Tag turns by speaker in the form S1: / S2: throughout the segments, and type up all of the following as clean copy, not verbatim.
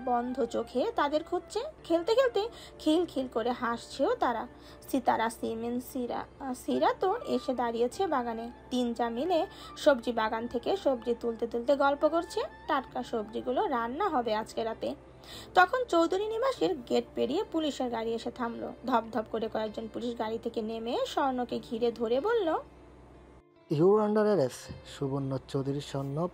S1: বন্ধ চোখে তাদের খুঁজছে। খেলতে খেলতে খিলখিল করে হাসছেও তারা। সিতারা, সিমেন, সিরা তো এসে দাঁড়িয়েছে বাগানে। তিনটা মিলে সবজি বাগান থেকে সবজি তুলতে তুলতে গল্প করছে। টাটকা সবজিগুলো রান্না হবে আজকে রাতে। তখন চৌধুরী নিবাসের গেট পেরিয়ে পুলিশের গাড়ি এসে থামলো। ধপধপ করে কয়েকজন পুলিশ গাড়ি থেকে নেমে স্বর্ণকে ঘিরে ধরে বলল,
S2: ইউর আন্ডার অ্যারেস্ট সুবর্ণ চৌধুরী স্বর্ণব।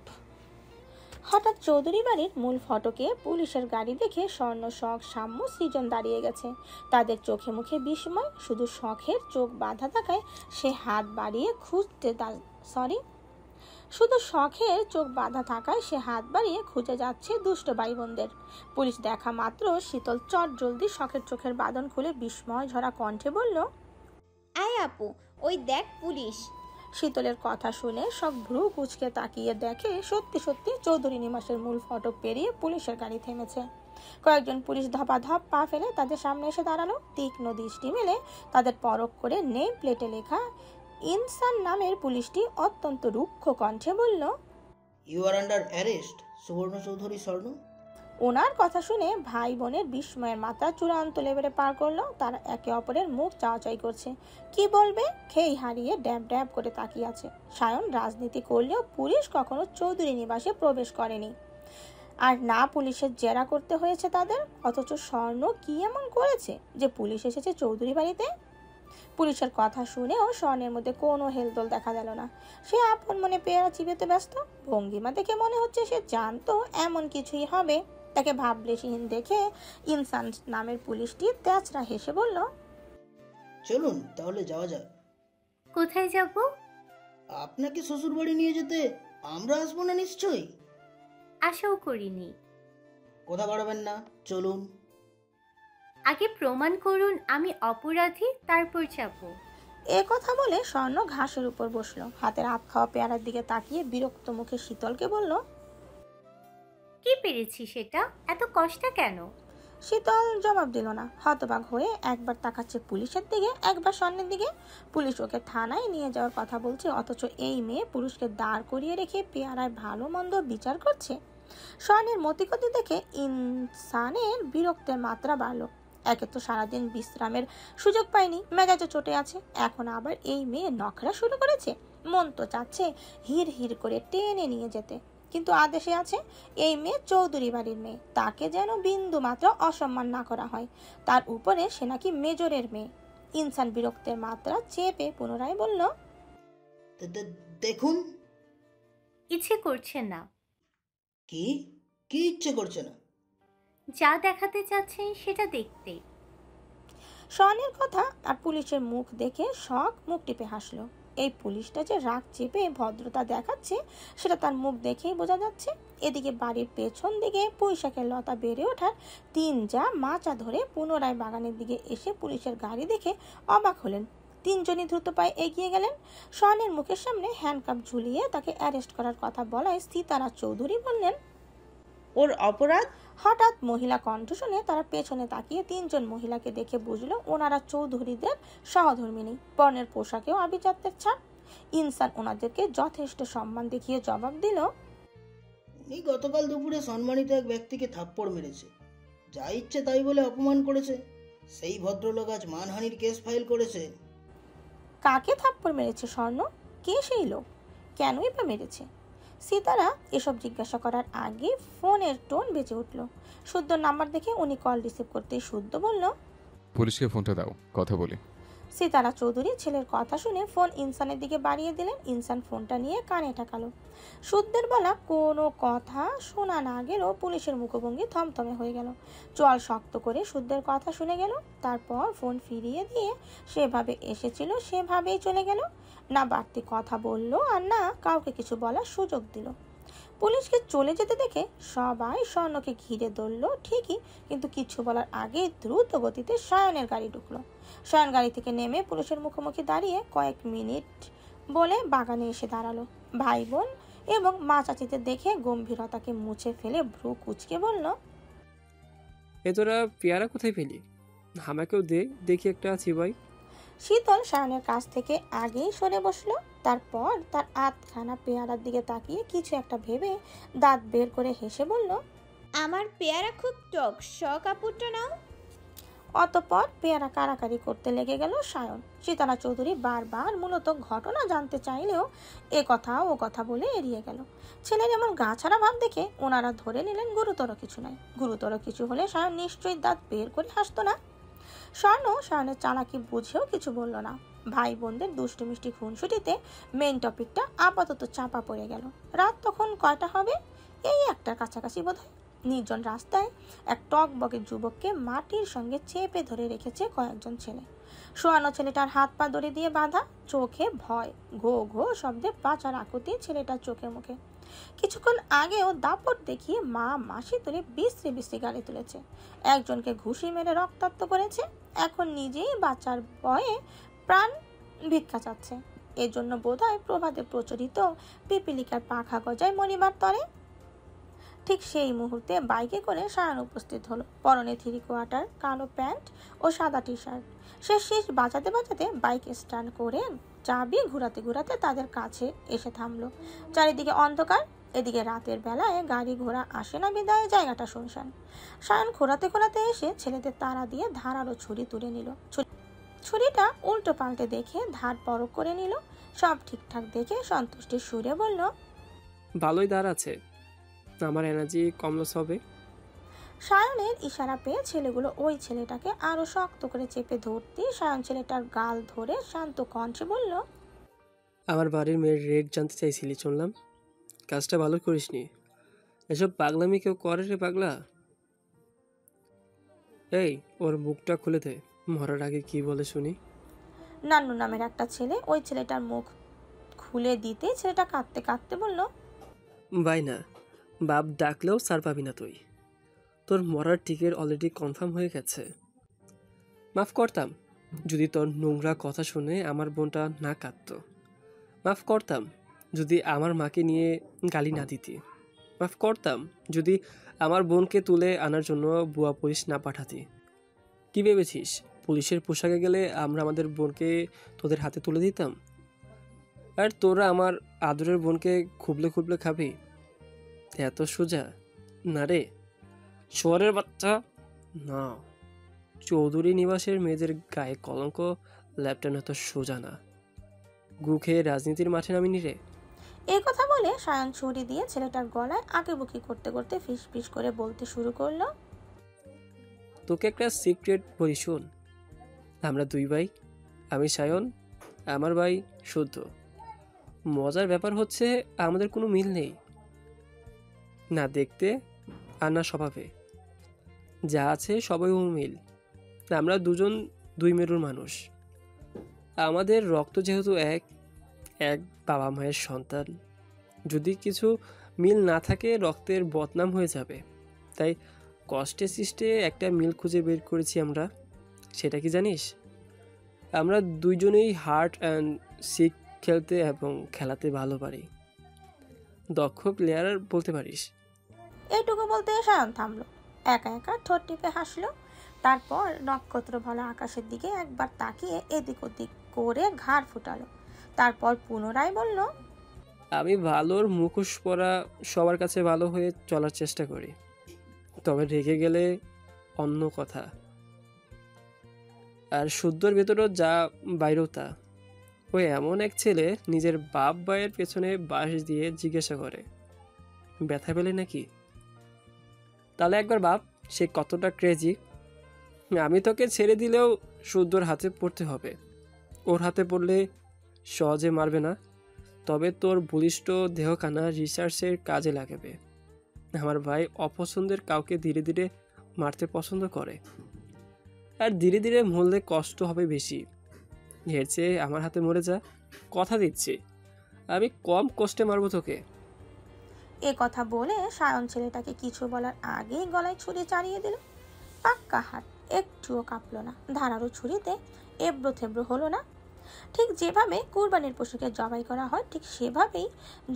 S1: হঠাৎ চৌধুরী বাড়ির মূল ফটকে পুলিশের গাড়ি দেখে স্বর্ণ, শখ, সাম্য, সৃজন দাঁড়িয়ে গেছে। তাদের চোখে মুখে বিস্ময়। শুধু শখের চোখ বাঁধা থাকায় সে হাত বাড়িয়ে খুঁজে যাচ্ছে দুষ্ট ভাই বোনদের। পুলিশ দেখা মাত্র শীতল চট জলদি শখের চোখের বাঁধন খুলে বিস্ময় ঝরা কণ্ঠে বলল,
S3: আয় আপু, ওই দেখ পুলিশ।
S1: শীতলের কথা শুনে সব ভ্রু কুঁচকে তাকিয়ে দেখে সত্যি সত্যি চৌধুরী নিবাসের মূল ফটক পেরিয়ে পুলিশের গাড়ি থেমেছে। কয়েকজন পুলিশ ধপাধপ পা ফেলে তাদের সামনে এসে দাঁড়ালো। তীক্ষ্ণ দৃষ্টি মেলে তাদের পরখ করে নেম প্লেটে লেখা ইনসান নামের পুলিশটি অত্যন্ত রুক্ষ কণ্ঠে বলল,
S4: ইউ আর আন্ডার অ্যারেস্ট সুবর্ণ চৌধুরী স্বর্ণ।
S1: ওনার কথা শুনে ভাই বোনের বিস্ময়ের মাত্রা চূড়ান্ত লেভেলে পার করলো। তারা একে অপরের মুখ চাওয়াচাই করছে। কি বলবে খেই হারিয়ে ড্যাব ড্যাব করে তাকিয়ে আছে। সায়ন রাজনীতি করলেও পুলিশ কখনো চৌধুরী নিবাসে প্রবেশ করেনি, আর না পুলিশের জেরা করতে হয়েছে তাদের। অথচ স্বর্ণ কি এমন করেছে যে পুলিশ এসেছে চৌধুরী বাড়িতে? পুলিশের কথা শুনেও স্বর্ণের মধ্যে কোনো হেলদোল দেখা গেল না। সে আপন মনে পেয়ারা চিবিতে ব্যস্ত। ভঙ্গিমা দেখে মনে হচ্ছে সে জানতো এমন কিছুই হবে। তাকে ভাবলেশহীন দেখে ইনসান নামের পুলিশটি তেচরা হেসে বলল,
S4: চলুন তাহলে যাওয়া যাক।
S3: কোথায় যাব?
S4: আপনাকে শ্বশুর বাড়ি নিয়ে যেতে আমরা আসবো না নিশ্চয়ই?
S3: আশাও করিনি।
S4: কথা বাড়াবেন না, চলুন।
S3: আগে প্রমাণ করুন আমি অপরাধী, তারপর যাব।
S1: এ কথা বলে স্বর্ণ ঘাসের উপর বসলো। হাতের আপ খাওয়া পেয়ারার দিকে তাকিয়ে বিরক্ত মুখে শীতলকে বলল,
S3: কি পেরেছি সেটা? এত কষ্ট কেন?
S1: শীতল জবাব দিল না। হতবাক হয়ে একবার তাকাচ্ছে পুলিশের দিকে, একবার স্বর্ণের দিকে। পুলিশ ওকে থানায় নিয়ে যাওয়ার কথা বলছে, অথচ এই মেয়ে পুরুষকে দাঁড় করিয়ে রেখে পেয়ারায় ভালো মন্দ বিচার করছে। স্বর্ণের মতিগতি দেখে ইনসানের বিরক্তের মাত্রা বাড়লো। একে তো সারাদিন বিশ্রামের সুযোগ পায়নি, মেজাজে চটে আছে, এখন আবার এই মেয়ে নখরা শুরু করেছে। মন তো চাচ্ছে হির হির করে টেনে নিয়ে যেতে, কিন্তু আদেশে আছে এই মেয়ে চৌধুরী বাড়ির মেয়ে, তাকে যেন বিন্দু মাত্র অসম্মান না করা হয়। তার উপরে সে নাকি মেজরের মেয়ে। ইনসান বিরক্তের মাত্রা চেপে পুনরায় বলল,
S4: দেখুন।
S3: ইচ্ছে করছে না।
S4: কি কি ইচ্ছে করছে না?
S3: যা দেখাতে চাচ্ছেন সেটা দেখতে।
S1: স্বর্ণের কথা আর পুলিশের মুখ দেখে শখ মুখ টিপে হাসলো। এই পুলিশটা যে রাগ চেপে ভদ্রতা দেখাচ্ছে সেটা তার মুখ দেখেই বোঝা যাচ্ছে। এদিকে বাড়ির পেছন দিকে পুঁইশাকের লতা বেড়ে ওঠার তিন যা মাচা ধরে পুনরায় বাগানের দিকে এসে পুলিশের গাড়ি দেখে অবাক হলেন। তিনজনই দ্রুত পায়ে এগিয়ে গেলেন। স্বর্ণের মুখের সামনে হ্যান্ডকাপ ঝুলিয়ে তাকে অ্যারেস্ট করার কথা বলায় সিতারা চৌধুরী বললেন,
S5: ওর অপরাধ?
S1: হঠাৎ মহিলা কণ্ঠ শুনে তারা পেছনে তাকিয়ে তিনজন মহিলাকে দেখে বুঝলো ওনারা চৌধুরীদের সহধর্মিনী। পরনের পোশাকেও আভিজাত্যের ছাপ। ইনসান ওনাদেরকে যথেষ্ট সম্মান দেখিয়ে জবাব দিল,
S4: উনি গতকাল দুপুরে সম্মানিত এক ব্যক্তিকে থাপ্পড় মেরেছে, যা ইচ্ছে তাই বলে অপমান করেছে। সেই ভদ্রলোক আজ মানহানির কেস ফাইল করেছে।
S1: কাকে থাপ্পড় মেরেছে স্বর্ণ? কে সেই লোক? কেনই বা মেরেছে? সিতারা এসব জিজ্ঞাসা করার আগে ফোনের টোন বেজে উঠল। শুদ্ধ নাম্বার দেখে উনি কল রিসিভ করতেই শুদ্ধ বলল,
S6: পুলিশকে ফোনটা দাও, কথা বলি।
S1: সিতারা চৌধুরী ছেলের কথা শুনে ফোন ইনসানের দিকে বাড়িয়ে দিলেন। ইনসান ফোনটা নিয়ে কানে ঠেকালো। শুদ্ধের বলা কোনো কথা শোনা না গেলেও পুলিশের মুখভঙ্গি থমথমে হয়ে গেল। চোয়াল শক্ত করে শুদ্ধের কথা শুনে গেল। তারপর ফোন ফিরিয়ে দিয়ে সেভাবে এসেছিল সেভাবেই চলে গেল। না বাড়তি কথা বলল আর না কাউকে কিছু বলার সুযোগ দিল। পুলিশকে চলে যেতে দেখে সবাই স্বর্ণকে ঘিরে ধরল ঠিকই, কিন্তু কিছু বলার আগে দ্রুত গতিতে সায়নের গাড়ি ঢুকলো। সায়ন গাড়ি থেকে নেমে পুলিশের মুখোমুখি দাঁড়িয়ে কয়েক মিনিট বলে বাগানে এসে দাঁড়ালো। ভাই বোন এবং মা চাচিতে দেখে গম্ভীরতাকে মুছে ফেলে ভ্রু কুচকে বলল,
S7: এ তোরা পেয়ারা কোথায় পেলি? আমাকেও দে, দেখি একটা চিবাই।
S1: শীতল সায়নের কাছ থেকে আগেই সরে বসলো। তারপর তার আধখানা পেয়ারার দিকে তাকিয়ে কিছু একটা ভেবে দাঁত বের করে হেসে বলল,
S8: আমার পেয়ারা খুব টক, কাপড়টা নাও।
S1: অতঃপর পেয়ারা কারাকারি করতে লেগে গেল সায়ন। সীতারা চৌধুরী বারবার মূলত ঘটনা জানতে চাইলেও এ কথা ও কথা বলে এড়িয়ে গেল। ছেলের এমন গা ছাড়া ভাব দেখে ওনারা ধরে নিলেন গুরুতর কিছু নয়। গুরুতর কিছু হলে সায়ন নিশ্চয়ই দাঁত বের করে হাসতো না। সায়নের চালাকি বুঝেও কিছু বলল না। ভাই বোনদের দুষ্টু মিষ্টি খুনসুটিতে মেইন টপিকটা আপাতত চাপা পড়ে গেল। রাত তখন কয়টা হবে? এই একটার কাছাকাছি বোধহয়। নির্জন রাস্তায় এক টকবকে যুবককে মাটির সঙ্গে চেপে ধরে রেখেছে কয়েকজন ছেলে। শোয়ানো ছেলেটার হাত পা দড়ি দিয়ে বাঁধা, চোখে ভয়, ঘো ঘো শব্দে বাঁচার আকুতি ছেলেটার চোখে মুখে। কিছুক্ষণ আগেও দাপট দেখিয়ে মা মাসি তুলে বিশ্রী বিশ্রী গালি তুলেছে, একজনকে ঘুষি মেরে রক্তাক্ত করেছে, এখন নিজেই বাঁচার ভয়ে প্রাণ ভিক্ষা চাচ্ছে। এজন্য বোধহয় প্রভাতে প্রচলিত পিপিলিকার পাখা গজায় মরিবার তরে। ঠিক সেই মুহূর্তে বাইকে করে সায়ন উপস্থিত হলো। পরনে 3 কোয়ার্টার, কালো প্যান্ট ও সাদা টি শার্ট। সে শীষ বাজাতে বাজাতে বাইক স্ট্যান্ড করে চাবি ঘুরাতে ঘুরাতে তাদের কাছে এসে থামলো। চারিদিকে অন্ধকার, এদিকে রাতের বেলায় গাড়ি ঘোড়া আসে না বিদায় জায়গাটা শুনশান। সায়ন ঘোরাতে ঘোরাতে এসে ছেলেদের তাড়া দিয়ে ধারালো ছুরি তুলে নিল। ছুরিটা উল্টো পাল্টে দেখে ধার পরক করে নিল। সব ঠিকঠাক দেখে সন্তুষ্টির সুরে বলল,
S7: ভালোই দাঁড় আছে, আমার এনার্জি কম লস হবে।
S1: সায়নের ইশারা পেয়ে ছেলেগুলো ওই ছেলেটাকে আরো শক্ত করে চেপে ধরতে সায়ন ছেলেটার গাল ধরে শান্ত কণ্ঠে বলল,
S7: আমার বাড়ির মেয়ের রেট জানতে চাইছিলি, শুনলাম কাজটা ভালো করিসনি। এসব পাগলামি কেউ করে রে পাগলা? এই, ওর মুখটা খুলে দে, মরার আগে কি বলে শুনি।
S1: নান্নু নামের একটা ছেলে ওই ছেলেটার মুখ খুলে দিতে ছেলেটা কাঁদতে কাঁদতে বলল,
S7: ভাই না, বাপ ডাকলেও সার পাবি না তুই। তোর মরার টিকিট অলরেডি কনফার্ম হয়ে গেছে। মাফ করতাম যদি তোর নোংরা কথা শুনে আমার বোনটা না কাঁদতো। মাফ করতাম যদি আমার মাকে নিয়ে গালি না দিতি। মাফ করতাম যদি আমার বোনকে তুলে আনার জন্য বুয়া পুলিশ না পাঠাতি। কি ভেবেছিস পুলিশের পোশাকে গেলে আমরা আমাদের বোনকে তোদের হাতে তুলে দিতাম? আর তোরা আমার আদরের বোনকে খুবলে খুবলে খাবি? এত সোজা না রে শহরের বাচ্চা। না, চৌধুরী নিবাসের মেয়েদের গায়ে কলঙ্ক ল্যাপটন এত সোজা না। গু খেয়ে রাজনীতির মাঠে নামিনি রে।
S1: এই কথা বলে সায়ন ছুরি দিয়ে ছেলেটার গলায় আঁকিবুকি করতে করতে ফিস ফিস করে বলতে শুরু করলো,
S7: তোকে একটা সিক্রেট বলি শোন। আমরা 2 ভাই, আমি সায়ন, আমার ভাই শুদ্ধ। মজার ব্যাপার হচ্ছে আমাদের কোনো মিল নেই, না দেখতে আর না স্বভাবে। যা আছে সবাই মিল। আমরা দুজন 2 মেরুর মানুষ। আমাদের রক্ত যেহেতু এক বাবা মায়ের সন্তান, যদি কিছু মিল না থাকে রক্তের বদনাম হয়ে যাবে। তাই কষ্টে সৃষ্টে একটা মিল খুঁজে বের করেছি আমরা। সেটা কি জানিস? আমরা দুইজনেই হার্ট অ্যান্ড সিক খেলতে এবং খেলাতে ভালো পারি। দক্ষ প্লেয়ার বলতে পারিস।
S1: এইটুকু বলতে সায়ন থামলো, একা একা ঠোঁট টিপে হাসলো। তারপর নক্ষত্র ভরা আকাশের দিকে একবার তাকিয়ে এদিক ওদিক করে ঘাড় ফুটালো। তারপর পুনরায় বলল,
S7: আমি ভালোর মুখোশ পরা সবার কাছে ভালো হয়ে চলার চেষ্টা করি, তবে রেগে গেলে অন্য কথা। আর শুদ্ধর ভেতরও যা বাইরেও তা। ওই এমন এক ছেলে নিজের বাপ ভাইয়ের পেছনে বাঁশ দিয়ে জিজ্ঞাসা করে, ব্যথা পেলে নাকি? তাহলে একবার বাপ সে কতটা ক্রেজি। আমি তোকে ছেড়ে দিলেও শুদ্ধর হাতে পড়তে হবে। ওর হাতে পড়লে সহজে মারবে না, তবে তোর বলিষ্ঠ দেহখানা রিসার্চের কাজে লাগবে। আমার ভাই অপছন্দের কাউকে ধীরে ধীরে মারতে পছন্দ করে, আর ধীরে ধীরে মরলে কষ্ট হবে বেশি। এর চেয়ে আমার হাতে মরে যা, কথা দিচ্ছি আমি কম কষ্টে মারবো তোকে।
S1: এ কথা বলে সায়ন ছেলেটাকে কিছু বলার আগেই গলায় ছুরি চালিয়ে দিল। পাক্কা হাত, একটুও কাঁপলো না। ধারালো ছুরিতে এবড়ো থেবড়ো হলো না। ঠিক যেভাবে কুরবানির পশুকে জবাই করা হয় ঠিক সেভাবেই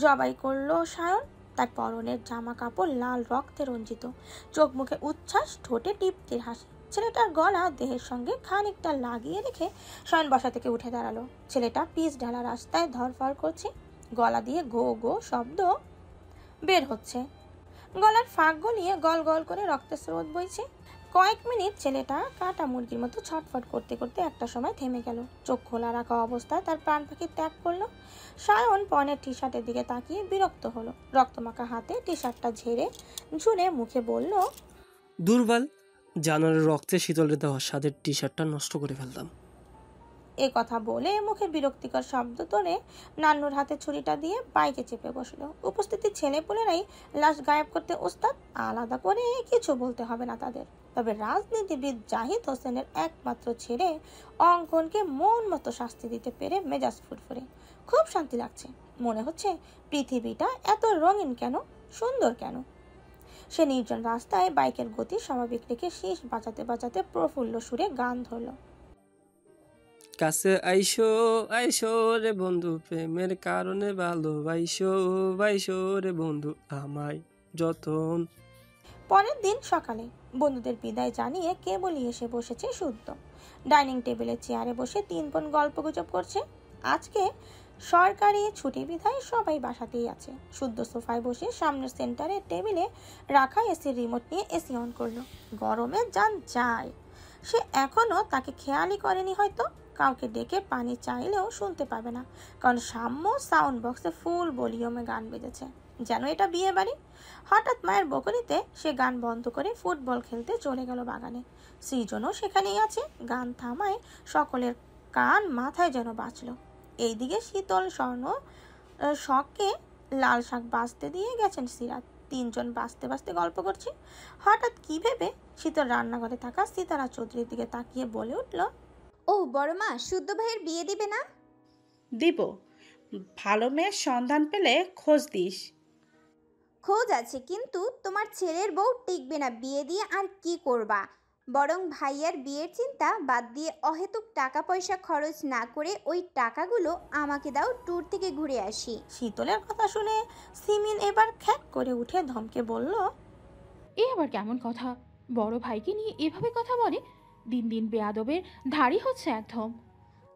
S1: জবাই করলো সায়ন। তার পরনের জামা কাপড় লাল রক্তে রঞ্জিত, চোখ মুখে উচ্ছ্বাস, ঠোঁটে টিপটির হাসি। ছেলেটার গলা দেহের সঙ্গে খানিকটা লাগিয়ে রেখে সায়ন বসা থেকে উঠে দাঁড়ালো। ছেলেটা পিচ ঢালা রাস্তায় ধরফর করছে, গলা দিয়ে গো গো শব্দ বের হচ্ছে। গলার ফাঁক গলিয়ে গল গল করে রক্তের স্রোত বইছে। কয়েক মিনিট ছেলেটা কাটা মুরগির মতো ছটফট করতে করতে একটা সময় থেমে গেল। চোখ খোলা রাখা অবস্থায় তার প্রাণ পাখি ত্যাগ করলো। সায়ন পরনের টি শার্টের দিকে তাকিয়ে বিরক্ত হলো। রক্তমাখা হাতে টি শার্টটা ঝুড়ে মুখে বলল,
S7: দুর্বল জানোয়ারের রক্তে শীতলে দেওয়া স্বাদের টি শার্টটা নষ্ট করে ফেলতাম।
S1: এ কথা বলে মুখে বিরক্তিকর শব্দ তোলে নান্নুর হাতে ছুরিটা দিয়ে বাইকে চেপে বসলো। উপস্থিতি ছেলেপুলেরাই লাশ গায়েব করতে ওস্তাদ, আলাদা করে কিছু বলতে হবে না তাদের। তবে রাজনীতিবিদ জাহিদ হোসেনের একমাত্র ছেলে অঙ্কনকে মন মতো শাস্তি দিতে পেরে মেজাজ ফুরফুরে। খুব শান্তি লাগছে। মনে হচ্ছে পৃথিবীটা এত রঙিন কেন, সুন্দর কেন। সে নির্জন রাস্তায় বাইকের গতি স্বাভাবিক রেখে শীষ বাজাতে বাজাতে প্রফুল্ল সুরে গান ধরল।
S7: কাছে আইসো আইসো রে বন্ধু, প্রেমের কারণে ভালোবাইসো বাইসো রে বন্ধু আমায় যতন।
S1: পরের দিন সকালে বন্ধুদের বিদায় জানিয়ে কেবলই এসে বসেছে শুদ্ধ। ডাইনিং টেবিলের চেয়ারে বসে তিন বোন গল্পগুজব করছে। আজকে সরকারি ছুটি বিধায় সবাই বাসাতেই আছে। শুদ্ধ সোফায় বসে সামনের সেন্টারে টেবিলে রাখা এসির রিমোট নিয়ে এসি অন করলো। গরমে যান যায়। সে এখনো তাকে খেয়ালই করেনি হয়তো। কাউকে ডেকে পানি চাইলেও শুনতে পাবে না, কারণ সাম্য সাউন্ড বক্সে ফুল ভলিউমে গান বেজেছে, যেন এটা বিয়ে বাড়ি। হঠাৎ মায়ের বকুনিতে সে গান বন্ধ করে ফুটবল খেলতে চলে গেল বাগানে। সৃজনও সেখানেই আছে। গান থামায় সকলের কান মাথায় যেন বাঁচল। এইদিকে শীতল স্বর্ণ শখকে লাল শাক বাঁচতে দিয়ে গেছেন সিরাত। তিনজন বাঁচতে বাঁচতে গল্প করছে। হঠাৎ কি ভেবে শীতল রান্নাঘরে থাকা সিতারা চৌধুরীর দিকে তাকিয়ে বলে উঠল,
S8: ও বড় মা, শুদ্ধ ভাইয়ের বিয়ে দিবে না?
S5: দিব, ভালো মেয়ের সন্ধান পেলে খোঁজ দিস।
S8: খোঁজ আছে, কিন্তু তোমার ছেলের বউ টিকবে না বিয়ে দিয়ে। আর কি করবা? বরং ভাইয়ার বিয়ের চিন্তা বাদ দিয়ে অহেতুক টাকা পয়সা খরচ না করে ওই টাকাগুলো আমাকে দাও, ট্যুর থেকে ঘুরে আসি।
S1: শীতলের কথা শুনে সিমিন এবার খ্যাক করে উঠে ধমকে বলল,
S9: এ আবার কেমন কথা? বড় ভাইকে নিয়ে এভাবে কথা বলে? দিন দিন বেয়াদবের ধারী হচ্ছে একদম।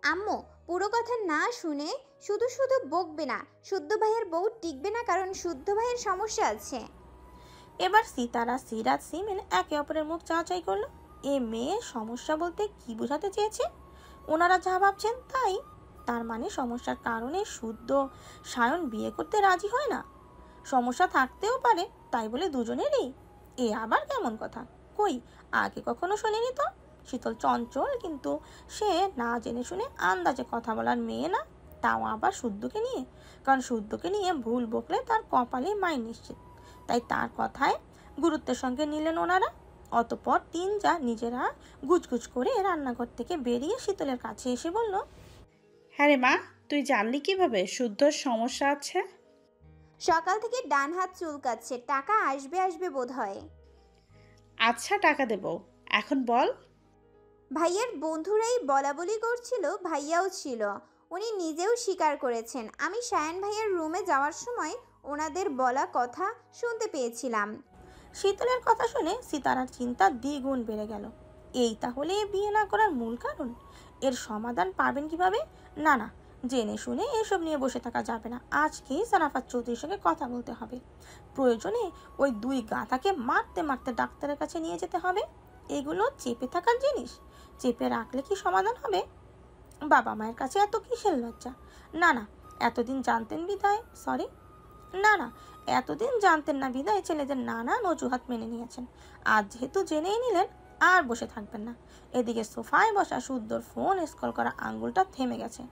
S8: আম্মু, পুরো কথা না শুনে শুধু শুধু বকবে না। শুদ্ধ ভাইয়ের বউ টিকবে না কারণ শুদ্ধ ভাইয়ের সমস্যা আছে।
S1: এবার সিতারা সিরাত সিমিন একে অপরের মুখ চাচাই করলো। এ মেয়ে সমস্যা বলতে কি বোঝাতে চেয়েছে? ওনারা যা ভাবছেন তাই। তার মানে সমস্যার কারণে শুদ্ধ সায়ন বিয়ে করতে রাজি হয় না? সমস্যা থাকতেও পারে, তাই বলে দুজনেরই? এ আবার কেমন কথা? কই, আগে কখনো শোনেনি তো। শীতল চঞ্চল, কিন্তু সে না জেনে শুনে আন্দাজে কথা বলার মেয়ে না, তাও আবার শুদ্ধকে নিয়ে। কারণ শুদ্ধকে নিয়ে ভুল বকলে তার কপালে মাই নিশ্চিত। তাই তার কথায় গুরুত্বের সঙ্গে নিলেন ওনারা। অতঃপর তিন যা নিজেরা গুজগুজ করে রান্নাঘর থেকে বেরিয়ে শীতলের কাছে এসে বলল,
S5: হ্যাঁ রে মা, তুই জানলি কিভাবে শুদ্ধর সমস্যা আছে?
S8: সকাল থেকে ডান হাত চুলকাচ্ছে, টাকা আসবে আসবে বোধ হয়।
S5: আচ্ছা, টাকা দেব, এখন বল।
S8: ভাইয়ার বন্ধুরাই বলা বলি করছিল, ভাইয়াও ছিল, উনি নিজেও স্বীকার করেছেন। আমি সায়ন ভাইয়ার রুমে যাওয়ার সময় ওনাদের বলা কথা শুনতে পেয়েছিলাম।
S1: শীতলের কথা শুনে সিতারার চিন্তা দ্বিগুণ বেড়ে গেল। এই তাহলে বিয়ে না করার মূল কারণ? এর সমাধান পাবেন কিভাবে? না না, জেনে শুনে এসব নিয়ে বসে থাকা যাবে না। আজকেই সারাফাত চৌধুরীর সঙ্গে কথা বলতে হবে। প্রয়োজনে ওই দুই গাধাকে মারতে মারতে ডাক্তারের কাছে নিয়ে যেতে হবে। এগুলো চেপে থাকার জিনিস। চেপে রাখলে কি সমাধান হবে? বাবা মায়ের কাছে এত কিসের লজ্জা? না না, এতদিন জানতেন বিদায় এতদিন জানতেন না বিদায় ছেলেদের নানান অজুহাত মেনে নিয়েছেন। আজ যেহেতু জেনেই নিলেন, আর বসে থাকবেন না। এদিকে সোফায় বসা শুদ্ধর ফোন স্ক্রল করা আঙ্গুলটা থেমে গেছে।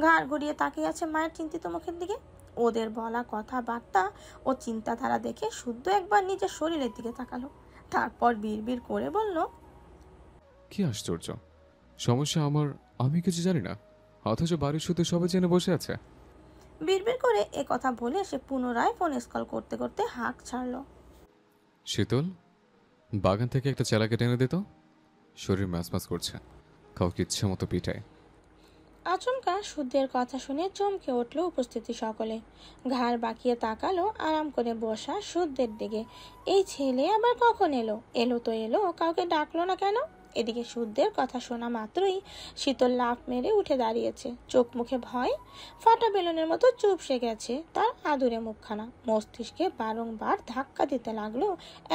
S1: ঘাড় ঘুরিয়ে তাকিয়ে আছে মায়ের চিন্তিত মুখের দিকে। ওদের বলা কথাবার্তা ও চিন্তাধারা দেখে শুদ্ধ একবার নিজের শরীরের দিকে তাকালো, তারপর বিড়বিড় করে বলল,
S6: কি আশ্চর্য, সমস্যা আমার, আমি কিছু জানি না, অথচ বাড়ির শুধু সবাই জেনে বসে আছে।
S1: বিড়বিড় করে এ কথা বলে সে পুনরায় ফোন স্ক্রল করতে করতে হাঁক ছাড়লো।
S6: শীতল, বাগান থেকে একটা চেলাকে টেনে দিত, শরীর ম্যাচম্যাচ করছে, কাউকে ইচ্ছে মতো পিটায়।
S1: আচমকা শুদ্ধের কথা শুনে চমকে উঠল উপস্থিতি সকলে। ঘাড় বাঁকিয়ে তাকালো আরাম করে বসা শুদ্ধের দিকে। এই ছেলে আবার কখন এলো? এলো তো এলো, কাউকে ডাকলো না কেন? এদিকে শুদ্ধের কথা শোনা মাত্রই শীতল লাফ মেরে উঠে দাঁড়িয়েছে, চোখ মুখে ভয়, ফাটা বেলুনের মতো চুপসে গেছে তার আদুরে মুখখানা। মস্তিষ্কে বারংবার ধাক্কা দিতে লাগলো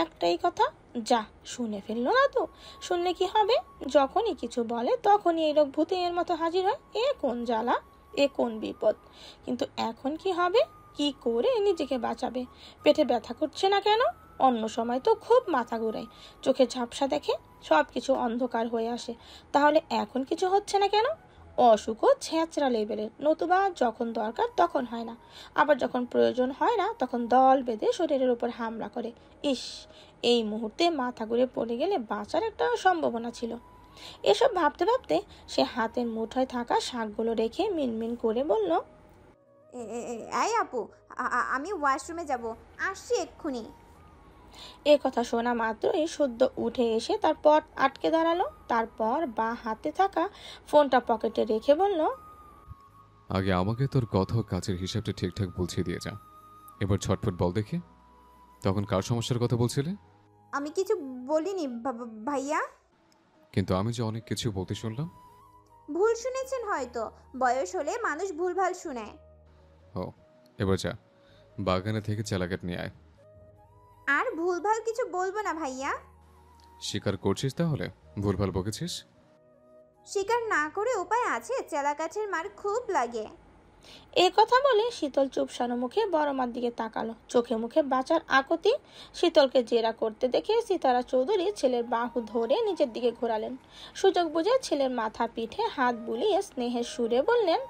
S1: একটাই কথা, যা শুনে ফেললো না তো, শুনলে কি হবে? যখনই কিছু বলে তখনই এই লোক ভূতের মতো হাজির হয়। এ কোন জ্বালা, এ কোন বিপদ! কিন্তু এখন কি হবে? কি করে নিজেকে বাঁচাবে? পেটে ব্যথা করছে না কেন? অন্য সময় তো খুব মাথা ঘুরায়, চোখে ঝাপসা দেখে, সব কিছু অন্ধকার হয়ে আসে, তাহলে এখন কিছু হচ্ছে না কেন? অসুখও ছেঁচড়া লেভেলের, নতুবা যখন দরকার তখন হয় না, আবার যখন প্রয়োজন হয় না তখন দল বেঁধে শরীরের উপর হামলা করে। ইস, এই মুহূর্তে মাথা ঘুরে পড়ে গেলে বাঁচার একটা সম্ভাবনা ছিল। এসব ভাবতে ভাবতে সে হাতের মুঠোয় থাকা শাকগুলো রেখে মিনমিন করে বলল,
S8: এই আপু, আমি ওয়াশরুমে যাব, আসছি এক্ষুনি।
S1: এ কথা শোনা মাত্রই শুদ্ধ উঠে এসে তার পথ আটকে দাঁড়ালো। তারপর বা হাতে থাকা ফোনটা পকেটে রেখে বলল,
S6: আগে আমাকে তোর কথা ও কাজের হিসাবটা ঠিকঠাক বুঝিয়ে দিয়ে যা। এবার ছটফট বল দেখি, তখন কার সমস্যার কথা বলছিলে?
S8: আমি কিছু বলিনি ভাইয়া।
S6: কিন্তু আমি যে অনেক কিছু বলতে শুনলাম।
S8: ভুল শুনেছেন হয়তো, বয়স হলে মানুষ ভুলভাল শুনে।
S6: ও, এবার যা, বাগানে থেকে চালাকেট নিয়ে আয়।
S8: আর ভুলভাল কিছু বলবো না ভাইয়া।
S6: স্বীকার করছিস তাহলে ভুলভাল বকেছিস?
S8: স্বীকার না করে উপায় আছে, চেলা গাছের মার খুব লাগে।
S1: এ কথা বলে শীতল চুপসানো মুখে বড় মার দিকে তাকালো, চোখে মুখে বাঁচার আকুতি। শীতলকে জেরা করতে দেখে সিতারা চৌধুরী ছেলের বাহু ধরে নিজের দিকে ঘোরালেন। সুযোগ বুঝে ছেলের মাথা পিঠে হাত বুলিয়ে স্নেহের সুরে বললেন,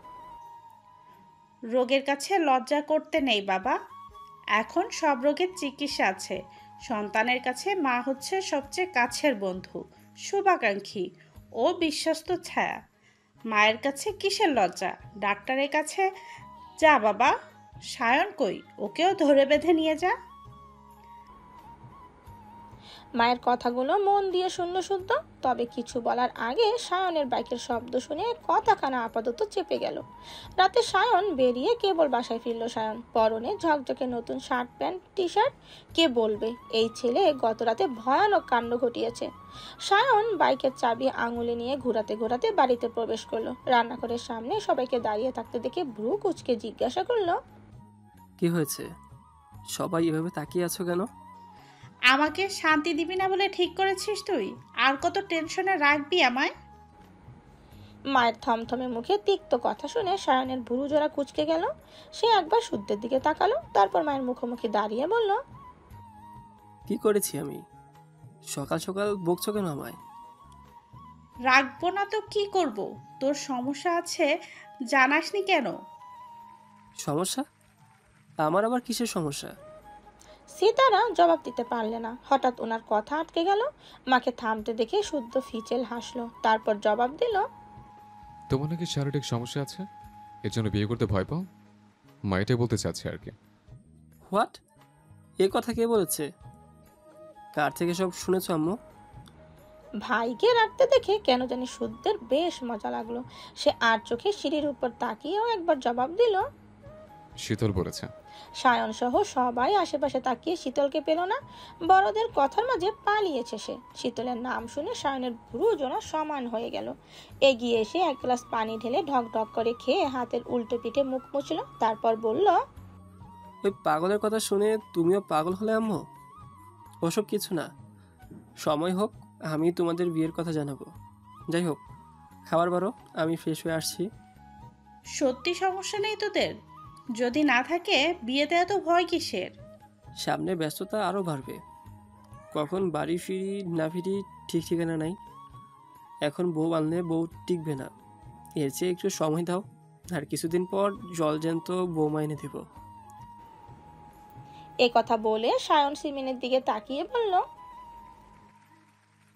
S5: রোগের কাছে লজ্জা করতে নেই বাবা, এখন সব রোগের চিকিৎসা আছে। সন্তানের কাছে মা হচ্ছে সবচেয়ে কাছের বন্ধু, শুভাকাঙ্ক্ষী ও বিশ্বস্ত ছায়া। মায়ের কাছে কিসের লজ্জা? ডাক্তারের কাছে যা বাবা। সায়ন কই, ওকেও ধরে বেঁধে নিয়ে যা।
S1: মায়ের কথাগুলো মন দিয়ে শুনল শুদ্ধ, তবে কিছু বলার আগে সায়নের বাইকের শব্দ শুনে কথাখানা আপাতত চেপে গেল। রাতে সায়ন বেরিয়ে কেবল বাসায় ফিরল। সায়ন পরনে ঝকঝকে নতুন শার্ট প্যান্ট টি শার্ট। কে বলবে এই ছেলে গত রাতে ভয়ানক কাণ্ড ঘটিয়েছে। সায়ন বাইকের চাবি আঙুলে নিয়ে ঘোরাতে ঘোরাতে বাড়িতে প্রবেশ করলো। রান্নাঘরের সামনে সবাইকে দাঁড়িয়ে থাকতে দেখে ভ্রু কুচকে জিজ্ঞাসা করলো,
S7: কি হয়েছে? সবাই এভাবে তাকিয়ে আছো কেন?
S5: আমাকে শান্তি দিবি না বলে ঠিক করেছিস তুই? আর কত টেনশনে রাখবি আমায়?
S1: মায়ের থমথমে মুখে তিক্ত কথা শুনে সায়নের ভুরু জোড়া কুঁচকে গেল। সে একবার শুদ্ধের দিকে তাকালো, তারপর মায়ের মুখোমুখি দাঁড়িয়ে বলল,
S7: কি করেছি আমি? সকাল সকাল বকছো কেন আমায়?
S5: রাখবো না তো কি করব? তোর সমস্যা আছে, জানাসনি কেন?
S7: সমস্যা? আমার আবার কিসের সমস্যা?
S1: সিতারা জবাব দিতে পারলে না। হঠাৎ ওনার কথা আটকে গেল। মাকে থামতে দেখে শুদ্ধ ফিচেল হাসলো, তারপর জবাব দিল,
S6: তোমার নাকি শারীরিক সমস্যা আছে, এর জন্য বিয়ে করতে ভয় পাও? মা এটাই বলতে চাচ্ছে আর কি।
S7: হোয়াট? এ কথা কে বলেছে? কার থেকে সব শুনেছো আম্মু?
S1: ভাইকে রাখতে দেখে কেন জানি শুদ্ধের বেশ মজা লাগলো। সে আর চোখে সিঁড়ির উপর তাকিয়েও একবার জবাব দিল,
S6: শীতল বলেছে।
S1: সায়ন সহ সবাই আশেপাশে তাকিয়ে শীতলকে পেল না। বড়দের কথার মাঝে পালিয়েছে সে। শীতলের নাম শুনে সায়নের ভ্রু জোড়া সমান হয়ে গেল। এগিয়ে এসে এক গ্লাস পানি ঢেলে ঢক ঢক করে খেয়ে হাতের উল্টো পিঠে মুখ মুছল, তারপর বলল,
S7: ওই পাগলের কথা শুনে তুমিও পাগল হলে আম্মু? ওসব কিছু না, সময় হোক আমি তোমাদের বিয়ের কথা জানাবো। যাই হোক, খাবার বারো, আমি ফ্রেশ হয়ে আসছি।
S5: সত্যি সমস্যা নেই তোদের? যদি না থাকে বিয়েতে এত ভয় কিসের?
S7: সামনে ব্যস্ততা আরও বাড়বে, কখন বাড়ি ফিরি না ফিরি ঠিক ঠিকানা নাই। এখন বউ আনলে বউ টিকবে না, এর চেয়ে একটু সময় দাও, আর কিছুদিন পর জলজ্যান্ত বৌমা এনে দেব।
S1: এ কথা বলে সায়ন সিমিনের দিকে তাকিয়ে বলল,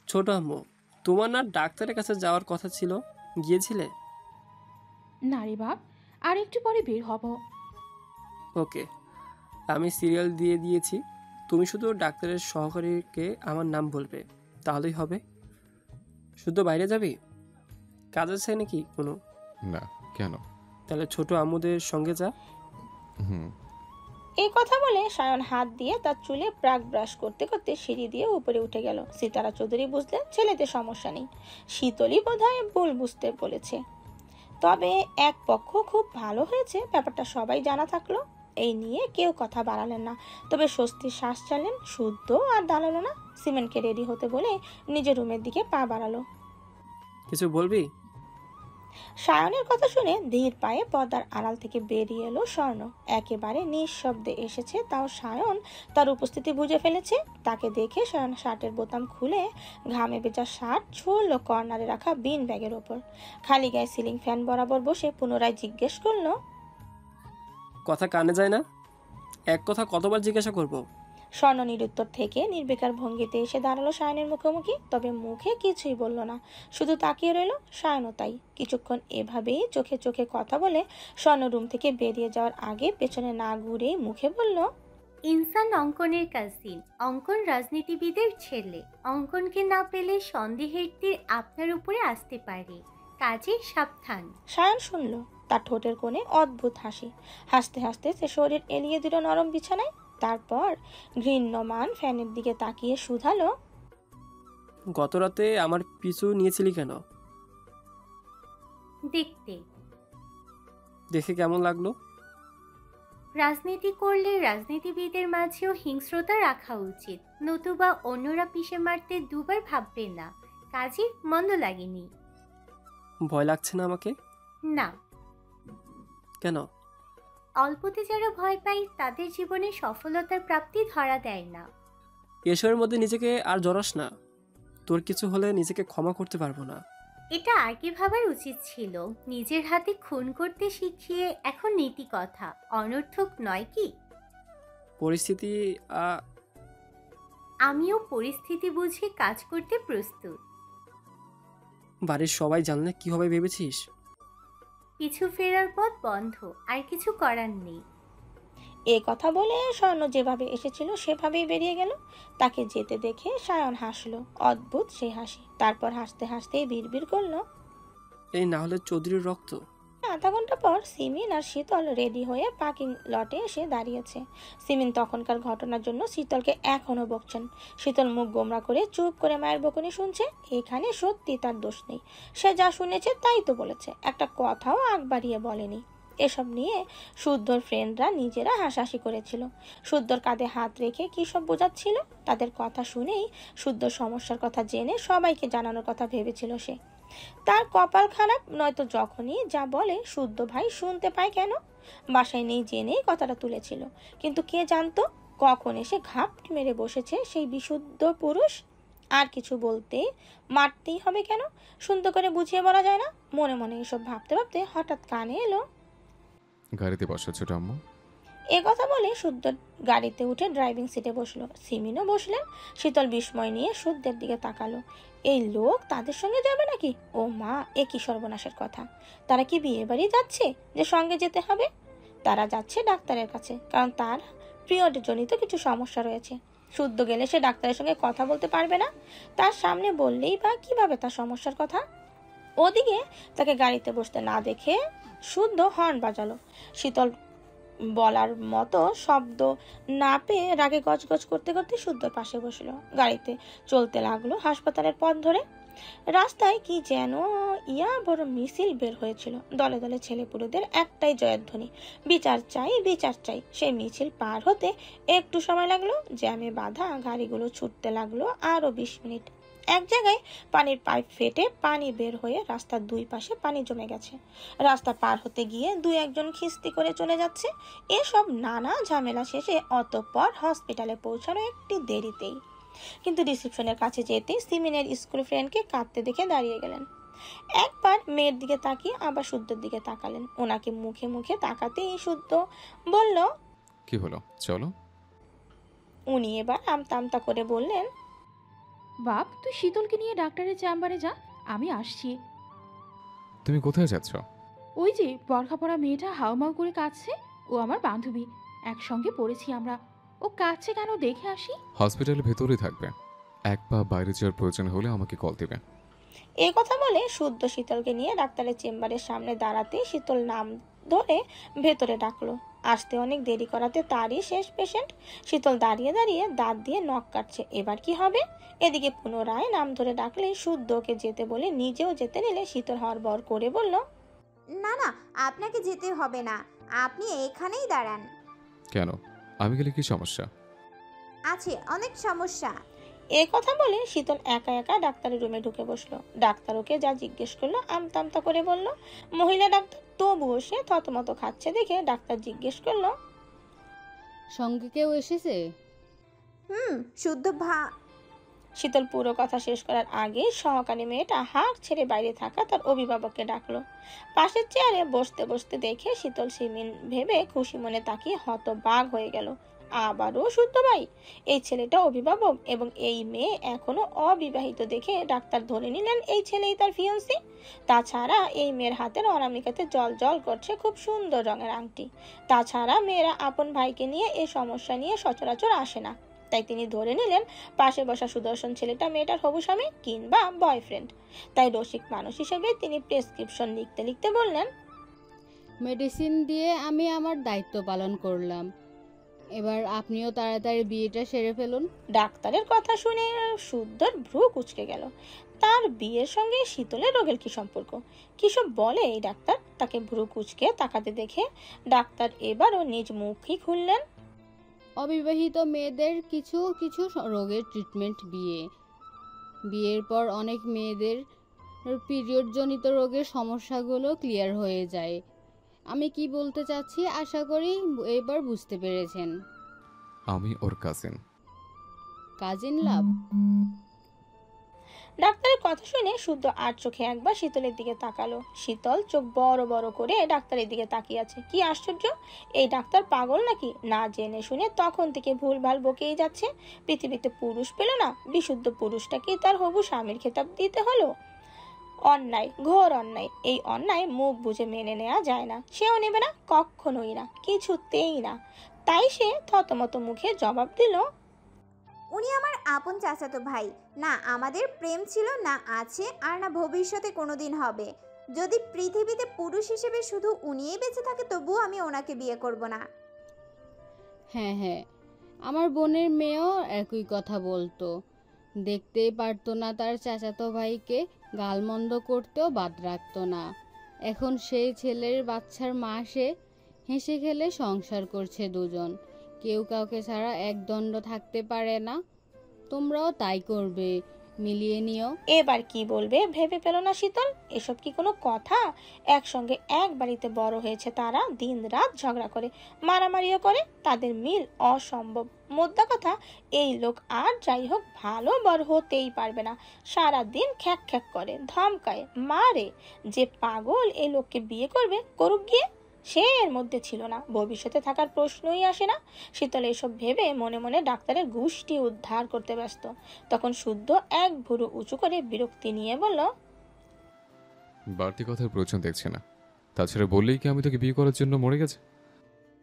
S7: ছোট আম্মু, তোমার না ডাক্তারের কাছে যাওয়ার কথা ছিল, গিয়েছিলে?
S9: না রে বাপ, আর একটু পরে বের হব।
S7: ওকে, আমি সিরিয়াল দিয়ে দিয়েছি, তুমি শুধু ডাক্তারের সহকারীকে আমার নাম বলবে, তাহলেই হবে। শুধু বাইরে যাবি? কাজ আছে নাকি কোনো?
S6: না, কেন?
S7: তাহলে ছোট আম্মুদের সঙ্গে যা।
S6: হুম।
S1: এই কথা বলে সায়ন হাত দিয়ে তার চুলে প্রাক ব্রাশ করতে করতে সিঁড়ি দিয়ে উপরে উঠে গেল। সিতারা চৌধুরী বুঝলেন ছেলেতে সমস্যা নেই, শীতলই বোধহয় ভুল বুঝতে বলেছে। তবে এক পক্ষ খুব ভালো হয়েছে, ব্যাপারটা সবাই জানা থাকলো। এই নিয়ে কেউ কথা বাড়ালেন না। তবে স্বস্তির শ্বাস চালেন। শুদ্ধ আর দাঁড়ালো না, সিমেন্টকে রেডি হতে বলে নিজের রুমের দিকে পা বাড়ালো।
S7: কিছু বলবি?
S1: সায়নের কথা শুনে ধীর পায়ে পর্দার আড়াল থেকে বেরিয়ে এলো স্বর্ণ। একেবারে নিঃশব্দে এসেছে, তাও সায়ন তার উপস্থিতি বুঝে ফেলেছে। তাকে দেখে সায়ন শার্টের বোতাম খুলে ঘামে ভেজা শার্ট ছুড়লো কর্নারে রাখা বিন ব্যাগের ওপর। খালি গায়ে সিলিং ফ্যান বরাবর বসে পুনরায় জিজ্ঞেস করলো,
S7: কথা কানে যায় না? এক কথা কতবার জিজ্ঞাসা করব?
S1: স্বর্ণ নিরুত্তর থেকে নির্বিকার ভঙ্গিতে এসে দাঁড়ালো সায়নের মুখোমুখি। তবে মুখে কিছুই বলল না, শুধু তাকিয়ে রইল। সায়নও তাই। কিছুক্ষণ এভাবেই চোখে চোখে কথা বলে স্বর্ণ রুম থেকে বেরিয়ে যাওয়ার আগে পেছনে না ঘুরে মুখে বলল,
S3: ইনসান অঙ্কনের কাজিন, অঙ্কন রাজনীতিবিদের ছেলে। অঙ্কনকে না পেলে সন্দেহের তীর আপনার উপরে আসতে পারে, কাজে সাবধান।
S1: সায়ন শুনল, তার ঠোঁটের কোণে অদ্ভুত হাসি। হাসতে হাসতে সে শরীর এলিয়ে দিল নরম বিছানায়। তারপর ঘৃণ্যমান ফ্যানের দিকে তাকিয়ে শুধালো,
S7: গতরাতে আমার পিছু নিয়েছিলি কেন?
S3: দেখতে।
S7: দেখে কেমন লাগলো?
S3: রাজনীতি করলে রাজনীতিবিদের মাঝেও হিংস্রতা রাখা উচিত, নতুবা অন্যরা পিষে মারতে দুবার ভাববে না। কাজে মন্দ লাগেনি।
S7: ভয় লাগছে না আমাকে?
S3: না।
S7: কেন?
S3: অল্পতে যারা ভয় পায় তাদের জীবনে সফলতার প্রাপ্তি ধরা দেয় না।
S7: এসবের মধ্যে নিজেকে আর জড়াস না। তোর কিছু হলে নিজেকে ক্ষমা করতে পারবো না।
S3: এটা আগে ভাবার উচিত ছিল। নিজের হাতে খুন করতে শিখিয়ে এখন নীতি কথা, অনর্থক নয় কি?
S7: পরিস্থিতি
S3: আমিও পরিস্থিতি বুঝে কাজ করতে প্রস্তুত।
S7: বাড়ির সবাই জানলে কি হবে ভেবেছিস?
S3: পিছু ফেরার পথ বন্ধ, আর কিছু করার নেই।
S1: এ কথা বলে স্বর্ণ যেভাবে এসেছিল সেভাবেই বেরিয়ে গেল। তাকে যেতে দেখে সায়ন হাসলো, অদ্ভুত সেই হাসি। তারপর হাসতে হাসতেই বিড়বিড় করলো,
S7: এই না হলে চৌধুরীর রক্ত।
S1: আধা ঘন্টা পর সিমিন আর শীতল রেডি হয়ে পার্কিং লটে এসে দাঁড়িয়েছে। সিমিন তখনকার ঘটনার জন্য শীতলকে এখনো বকছেন। শীতল মুখ গোমরা করে চুপ করে মায়ের বকুনি শুনছে। এখানে সত্যি তার দোষ নেই, সে যা শুনেছে তাই তো বলেছে, একটা কথাও আগ বাড়িয়ে বলেনি। এসব নিয়ে শুদ্ধর ফ্রেন্ডরা নিজেরা হাসাহাসি করেছিল। শুদ্ধর কাঁধে হাত রেখে কী সব বোঝাচ্ছিল। তাদের কথা শুনেই শুদ্ধর সমস্যার কথা জেনে সবাইকে জানানোর কথা ভেবেছিল সে। তার কপাল খারাপ, নয়তো যখনই যা বলে শুদ্ধ ভাই শুনতে পায় কেন? বাসায় নেই জেনেই কথাটা তুলেছিল, কিন্তু কে জানতো কখন এসে ঘাপটি মেরে বসেছে সেই বিশুদ্ধ পুরুষ। আর কিছু বলতে মারতেই হবে কেন? সুন্দর করে বুঝিয়ে বলা যায় না? মনে মনে এসব ভাবতে ভাবতে হঠাৎ কানে এলো,
S6: গাড়িতে বসো ছোট আম্মু।
S1: এ কথা বলে শুদ্ধ গাড়িতে উঠে ড্রাইভিং সিটে বসলো। সিমিনও বসলেন। শীতল বিস্ময় নিয়ে শুদ্ধের দিকে তাকালো। এই লোক তাদের সঙ্গে যাবে নাকি? ও মা, এ কি সর্বনাশের কথা! তারা কি বিয়ে বাড়ি যাচ্ছে যে সঙ্গে যেতে হবে? তারা যাচ্ছে ডাক্তারের কাছে, কারণ তার পিরিয়ডজনিত কিছু সমস্যা রয়েছে। শুদ্ধ গেলে সে ডাক্তারের সঙ্গে কথা বলতে পারবে না। তার সামনে বললেই বা কিভাবে তার সমস্যার কথা? ওদিকে তাকে গাড়িতে বসতে না দেখে শুদ্ধ হর্ন বাজালো। শীতল বলার মতো শব্দ না পেয়ে রাগে গজগজ করতে করতে শুদ্ধর পাশে বসলো। গাড়িতে চলতে লাগলো হাসপাতালের পথ ধরে। রাস্তায় কি যেন বড় মিছিল বের হয়েছিল। দলে দলে ছেলেপুলেদের একটাই জয়ধ্বনি, বিচার চাই, বিচার চাই। সেই মিছিল পার হতে একটু সময় লাগলো। জ্যামে বাঁধা গাড়িগুলো ছুটতে লাগলো আরো 20 মিনিট। এক জায়গায় পানির পাইপ ফেটে পানি বের হয়ে রাস্তার দুই পাশে পানি জমে গেছে। রাস্তা পার হতে গিয়ে দুই একজন খিস্তি করে চলে যাচ্ছে। এসব নানা ঝামেলা শেষে অতঃপর হসপিটালে পৌঁছানো একটি দেরিতেই। কিন্তু রিসেপশনের কাছে যেতেই সিমিনের স্কুল ফ্রেন্ডকে কাঁদতে দেখে দাঁড়িয়ে গেলেন। একবার মেয়ের দিকে তাকিয়ে আবার শুদ্ধর দিকে তাকালেন। ওনাকে মুখে মুখে তাকাতেই শুদ্ধ বলল,
S6: কি হলো, চলো।
S1: উনি এবার আমতা আমতা করে বললেন,
S9: বাপ, তুই শীতলকে নিয়ে ডাক্তারের চেম্বারে যা, আমি আসছি।
S6: তুমি কোথায় যাচ্ছ?
S9: ওই যে বরখা পরা মেয়েটা হাউমাউ করে কাঁদছে, ও আমার বান্ধবী, একসঙ্গে পড়েছি আমরা। ও কাঁদছে কেন দেখে আসি।
S6: হসপিটালের ভেতরেই থাকবে, এক পা বাইরে যাওয়ার প্রয়োজন হলে আমাকে কল দিবে।
S1: এই কথা বলে শুদ্ধ শীতলকে নিয়ে ডাক্তারের চেম্বারের সামনে দাঁড়াতে শীতল নাম ধরে ভেতরে ডাকলো। আসতে অনেক দেরি করাতে তারই শেষ পেশেন্ট। শীতল দাঁড়িয়ে দাঁড়িয়ে দাঁত দিয়ে নখ কাটছে, এবার কি হবে। এদিকে পুনরায় নাম ধরে ডাকলে শুদ্ধ ওকে যেতে বলে নিজেও যেতে নিলে শীতল হড়বড় করে বলল,
S8: না না, আপনাকে যেতে হবে না, আপনি এখানেই দাঁড়ান।
S6: কেন? আমি গেলে কি সমস্যা?
S8: আছে অনেক সমস্যা।
S1: এ কথা বলে শীতল একা একা ডাক্তারের রুমে ঢুকে বসলো। ডাক্তার ওকে যা জিজ্ঞেস করলো আমতা আমতা করে বলল। মহিলা ডাক্তার তবুও সে থতমত খাচ্ছে দেখে ডাক্তার জিজ্ঞেস করলো,
S10: সঙ্গে কেউ এসেছে?
S8: শুদ্ধ
S1: শীতল পুরো কথা শেষ করার আগে সহকারী মেয়েটা হাঁক ছেড়ে বাইরে থাকা তার অভিভাবককে ডাকলো। পাশের চেয়ারে বসতে বসতে দেখে শীতল সিমিন ভেবে খুশি মনে তাকিয়ে হতবাক হয়ে গেল। আবারও শুদ্ধ ভাই! এই ছেলেটা অভিভাবক এবং এই মেয়ে এখনো অবিবাহিত দেখে ডাক্তার ধরে নিলেন এই ছেলেই তার ফিয়ন্সি। তাছাড়া এই মেয়ের হাতের অনামিকাতে জল জল করছে খুব সুন্দর রঙের আংটি। তাছাড়া মেয়েরা আপন ভাইকে নিয়ে এই সমস্যা নিয়ে সচরাচর আসে না, তাই তিনি ধরে নিলেন পাশে বসা সুদর্শন ছেলেটা মেয়েটার হবু স্বামী কিংবা বয়ফ্রেন্ড। তাই রসিক মানুষ হিসেবে তিনি প্রেসক্রিপশন লিখতে লিখতে বললেন,
S10: মেডিসিন দিয়ে আমি আমার দায়িত্ব পালন করলাম, এবার আপনিও তাড়াতাড়ি বিয়েটা সেরে ফেলুন।
S1: ডাক্তারের কথা শুনে শুদ্ধর ভ্রু কুঁচকে গেল। তার বিয়ের সঙ্গে শীতলের রোগের কি সম্পর্ক? কিসব বলে এই ডাক্তার? তাকে ভ্রু কুঁচকে তাকাতে দেখে ডাক্তার এবারও নিজ মুখই খুললেন।
S10: অবিবাহিত মেয়েদের কিছু কিছু রোগের ট্রিটমেন্ট বিয়ের পর অনেক মেয়েদের পিরিয়ড জনিত রোগের সমস্যাগুলো ক্লিয়ার হয়ে যায়। আমি কি বলতে চাচ্ছি আশা করি এবার বুঝতে পেরেছেন।
S6: আমি ওর
S10: কাজিন লাভ।
S1: ডাক্তারের কথা শুনে শুদ্ধ আর চোখে একবার শীতলের দিকে তাকালো। শীতল চোখ বড় বড় করে ডাক্তারের দিকে তাকিয়ে আছে। কি আশ্চর্য! এই ডাক্তার পাগল নাকি? না জেনে শুনে তখন থেকে ভুলভাল বকেই যাচ্ছে। পৃথিবীতে পুরুষ পেল না, বিশুদ্ধ পুরুষটাকে তার হবু স্বামীর খেতাব দিতে হলো। অন্যায়, ঘোর অন্যায়। এই অন্যায় মুখ বুঝে মেনে নেওয়া যায় না। সেও নেবে না, কখনোই না, কিছুতেই না। তাই সে থতমত মুখে জবাব দিল,
S8: উনি আমার আপন চাচাতো ভাই। না আমাদের প্রেম ছিল, না আছে, আর না ভবিষ্যতে কোনোদিন হবে। যদি পৃথিবীতে পুরুষ হিসেবে শুধু উনিই বেঁচে থাকে তবুও আমি ওনাকে বিয়ে করব না।
S10: হ্যাঁ, আমার বোনের মেয়েও একই কথা বলতো। দেখতেই পারতো না তার চাচাতো ভাইকে, গালমন্দ করতেও বাদ রাখতো না। এখন সেই ছেলের বাচ্চার মা সে, হেসে খেলে সংসার করছে দুজন। কেউ কাউকে ছাড়া একদণ্ড থাকতে পারে না। তোমরাও তাই করবে, মিলিয়ে নিও।
S1: এবার কি বলবে ভেবে পেল না শীতল। এসব কি কোনো কথা? একসঙ্গে এক বাড়িতে বড় হয়েছে তারা, দিন রাত ঝগড়া করে, মারামারিও করে, তাদের মিল অসম্ভব। মোদ্দা কথা, এই লোক আর যাই হোক ভালো বড় হতেই পারবে না। সারা দিন খ্যাক খ্যাক করে, ধমকায়, মারে। যে পাগল এই লোককে বিয়ে করবে, করুক গিয়ে। সে এর মধ্যে ছিল না, ভবিষ্যতে থাকার প্রশ্নই আসে না। শীতল এসব ভেবে মনে মনে ডাক্তারের গুষ্টি উদ্ধার করতে ব্যস্ত। তখন শুদ্ধ এক ভুরু উঁচু করে বিরক্তি নিয়ে বলল,
S6: বাড়তি কথার প্রয়োজন দেখছি না। তাছাড়া বললেই কি আমি তোকে বিয়ে করার জন্য মরে গেছে?